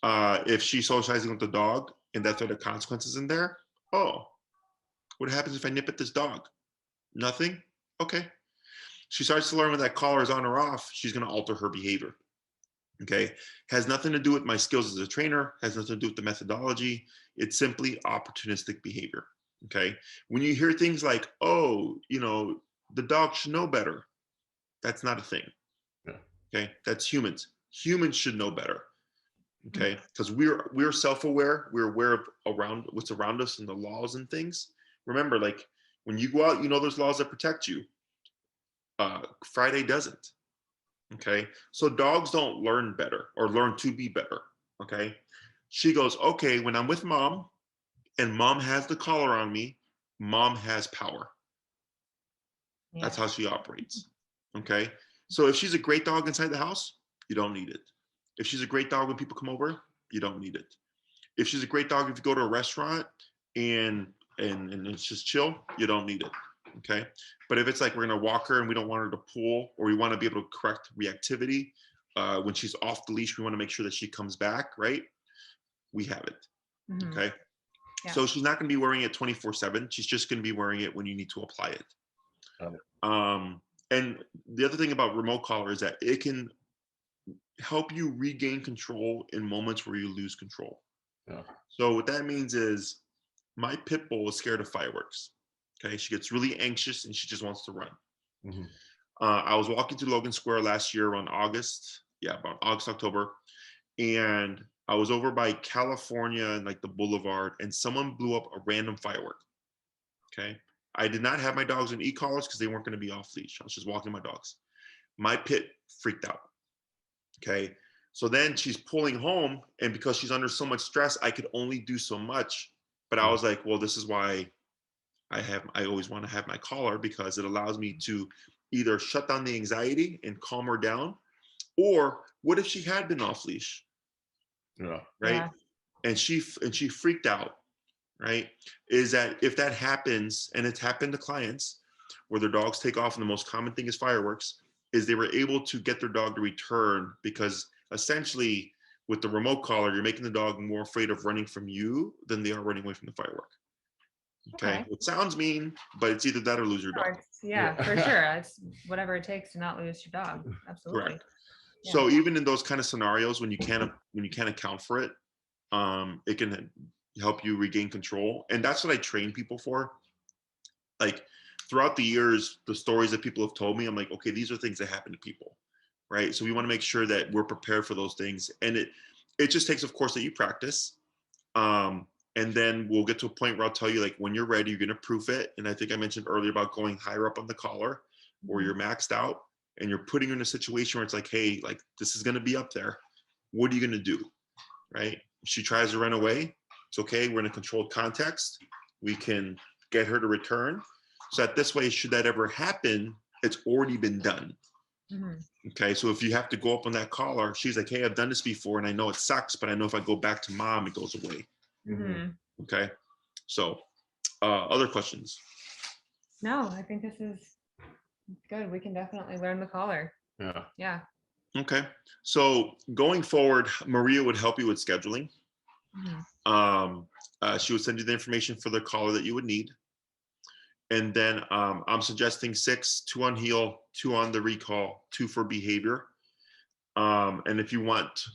[SPEAKER 1] If she's socializing with the dog and that's where the consequences in there, oh, what happens if I nip at this dog? Nothing? Okay. She starts to learn when that collar is on or off, she's gonna alter her behavior. Okay, has nothing to do with my skills as a trainer, has nothing to do with the methodology. It's simply opportunistic behavior. Okay, when you hear things like, oh, you know, the dog should know better, that's not a thing.
[SPEAKER 4] Yeah.
[SPEAKER 1] Okay, that's humans. Humans should know better. Okay, because we're self-aware, we're aware of around what's around us and the laws and things. Remember, like when you go out, you know there's laws that protect you. Friday doesn't. Okay, so dogs don't learn better or learn to be better. Okay, she goes, okay, when I'm with mom and mom has the collar on me, mom has power.
[SPEAKER 2] Yeah.
[SPEAKER 1] That's how she operates. Okay, so if she's a great dog inside the house, you don't need it. If she's a great dog when people come over, you don't need it. If she's a great dog if you go to a restaurant and it's just chill, you don't need it. Okay, but if it's like we're gonna walk her and we don't want her to pull, or we want to be able to correct reactivity when she's off the leash, we want to make sure that she comes back, right? We have it. Okay,
[SPEAKER 2] Yeah.
[SPEAKER 1] so she's not going to be wearing it 24/7. She's just going to be wearing it when you need to apply it. And the other thing about remote collar is that it can help you regain control in moments where you lose control.
[SPEAKER 4] Yeah.
[SPEAKER 1] So what that means is my pit bull is scared of fireworks. Okay, she gets really anxious and she just wants to run. I was walking through Logan Square last year around August, about August, October, and I was over by California and like the boulevard, and someone blew up a random firework. Okay, I did not have my dogs in e-collars because they weren't going to be off leash. I was just walking my dogs. My pit freaked out. Okay, so then she's pulling home, and because she's under so much stress, I could only do so much. But I was like, well, this is why I always want to have my collar, because it allows me to either shut down the anxiety and calm her down, or what if she had been off leash?
[SPEAKER 4] Yeah.
[SPEAKER 1] Right.
[SPEAKER 2] Yeah.
[SPEAKER 1] And she freaked out. Right. Is that if that happens, and it's happened to clients where their dogs take off and the most common thing is fireworks, is they were able to get their dog to return, because essentially with the remote collar, you're making the dog more afraid of running from you than they are running away from the firework. Okay. It sounds mean, but it's either that or lose your dog.
[SPEAKER 2] Yeah, for sure. It's whatever it takes to not lose your dog. Absolutely.
[SPEAKER 1] Correct. So even in those kind of scenarios, when you can't account for it, it can help you regain control. And that's what I train people for. Like throughout the years, the stories that people have told me, I'm like, okay, these are things that happen to people, right? So we want to make sure that we're prepared for those things. And it just takes, of course, that you practice. And then we'll get to a point where I'll tell you, like, when you're ready, you're going to proof it. And I think I mentioned earlier about going higher up on the collar, where you're maxed out and you're putting you in a situation where it's like, hey, like, this is going to be up there. What are you going to do? Right? If she tries to run away, it's okay. We're in a controlled context. We can get her to return. So that this way, should that ever happen, it's already been done. Okay. So if you have to go up on that collar, she's like, hey, I've done this before and I know it sucks, but I know if I go back to mom, it goes away. Okay. So other questions?
[SPEAKER 2] No, I think this is good. We can definitely learn the collar. Yeah.
[SPEAKER 1] Okay. So going forward, Maria would help you with scheduling. She would send you the information for the collar that you would need. And then I'm suggesting 6, 2 on heel, 2 on the recall, 2 for behavior. And if you want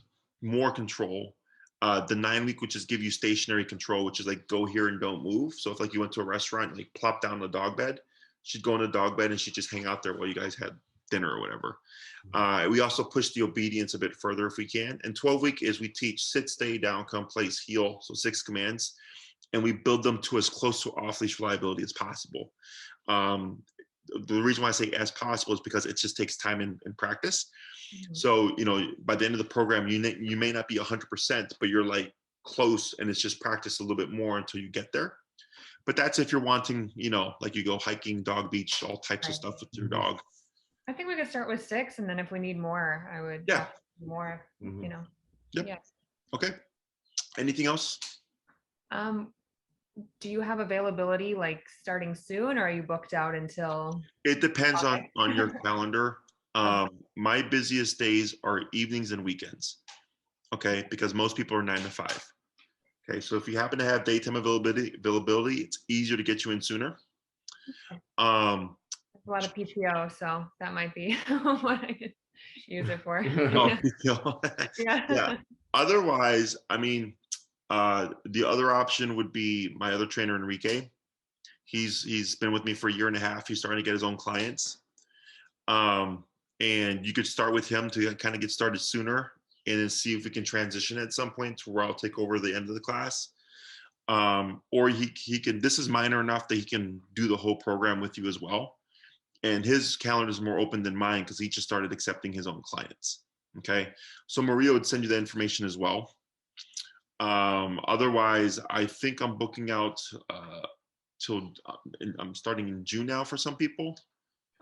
[SPEAKER 1] more control, the 9-week, which is give you stationary control, which is like go here and don't move. So if like you went to a restaurant, like plop down the dog bed, she'd go in the dog bed and she'd just hang out there while you guys had dinner or whatever. We also push the obedience a bit further if we can. And 12-week is we teach sit, stay, down, come, place, heel. So 6 commands. And we build them to as close to off-leash reliability as possible. The reason why I say as possible is because it just takes time and practice. So, you know, by the end of the program, you may not be 100%, but you're like close, and it's just practice a little bit more until you get there. But that's if you're wanting, you know, like you go hiking, dog beach, all types of stuff with your dog.
[SPEAKER 2] I think we could start with 6, and then if we need more, I would more, you know.
[SPEAKER 1] Yep. Okay. Anything else?
[SPEAKER 2] Do you have availability like starting soon, or are you booked out until?
[SPEAKER 1] It depends
[SPEAKER 2] Okay.
[SPEAKER 1] on your calendar. My busiest days are evenings and weekends. Okay, because most people are 9 to 5. Okay, so if you happen to have daytime availability, it's easier to get you in sooner. Um,
[SPEAKER 2] There's a lot of PTO, so that might be what I could use it for.
[SPEAKER 1] oh,
[SPEAKER 2] Yeah.
[SPEAKER 1] yeah. Otherwise, I mean, the other option would be my other trainer, Enrique. He's been with me for a year and a half. He's starting to get his own clients. And you could start with him to kind of get started sooner and then see if we can transition at some point to where I'll take over the end of the class. Or he can, this is minor enough that he can do the whole program with you as well. And his calendar is more open than mine because he just started accepting his own clients. Okay. So Maria would send you the information as well. Otherwise, I think I'm booking out till I'm starting in June now for some people.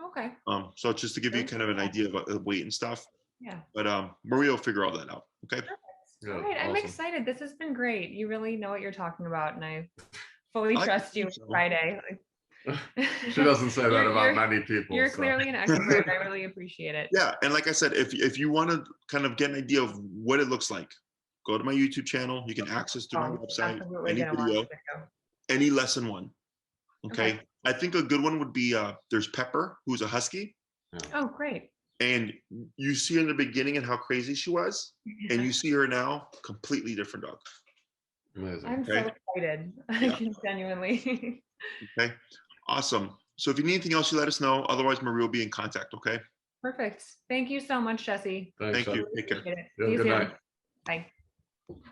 [SPEAKER 2] Okay.
[SPEAKER 1] So just to give you kind of an idea about the weight and stuff.
[SPEAKER 2] Yeah.
[SPEAKER 1] But Maria will figure all that out. Okay.
[SPEAKER 4] Yeah,
[SPEAKER 2] All right. I'm
[SPEAKER 4] awesome.
[SPEAKER 2] excited. This has been great. You really know what you're talking about, and I fully
[SPEAKER 1] I
[SPEAKER 2] trust you
[SPEAKER 1] think so.
[SPEAKER 2] Friday.
[SPEAKER 4] She doesn't say that
[SPEAKER 2] You're-
[SPEAKER 4] about
[SPEAKER 2] you're-
[SPEAKER 4] many people.
[SPEAKER 2] You're
[SPEAKER 4] so.
[SPEAKER 2] clearly an expert. I really appreciate it.
[SPEAKER 1] Yeah, and like I said, if you want to kind of get an idea of what it looks like, go to my YouTube channel. You can access through my website,
[SPEAKER 2] Absolutely
[SPEAKER 1] any
[SPEAKER 2] gonna watch
[SPEAKER 1] video,
[SPEAKER 2] the video.
[SPEAKER 1] any lesson one. Okay.
[SPEAKER 2] Okay.
[SPEAKER 1] I think a good one would be there's Pepper, who's a husky,
[SPEAKER 2] Oh, great.
[SPEAKER 1] and you see in the beginning and how crazy she was, and you see her now, completely different dog.
[SPEAKER 4] Amazing.
[SPEAKER 2] I'm so
[SPEAKER 1] Okay.
[SPEAKER 2] excited. I
[SPEAKER 1] Yeah.
[SPEAKER 2] can genuinely.
[SPEAKER 1] Okay. Awesome. So if you need anything else, you let us know. Otherwise, Maria will be in contact. Okay.
[SPEAKER 2] Perfect. Thank you so much, Jesse.
[SPEAKER 4] Thanks,
[SPEAKER 1] Thank you.
[SPEAKER 4] Seth.
[SPEAKER 1] Take care.
[SPEAKER 2] Appreciate it.
[SPEAKER 4] You have a
[SPEAKER 2] See you
[SPEAKER 4] good
[SPEAKER 2] soon.
[SPEAKER 4] night.
[SPEAKER 2] Bye.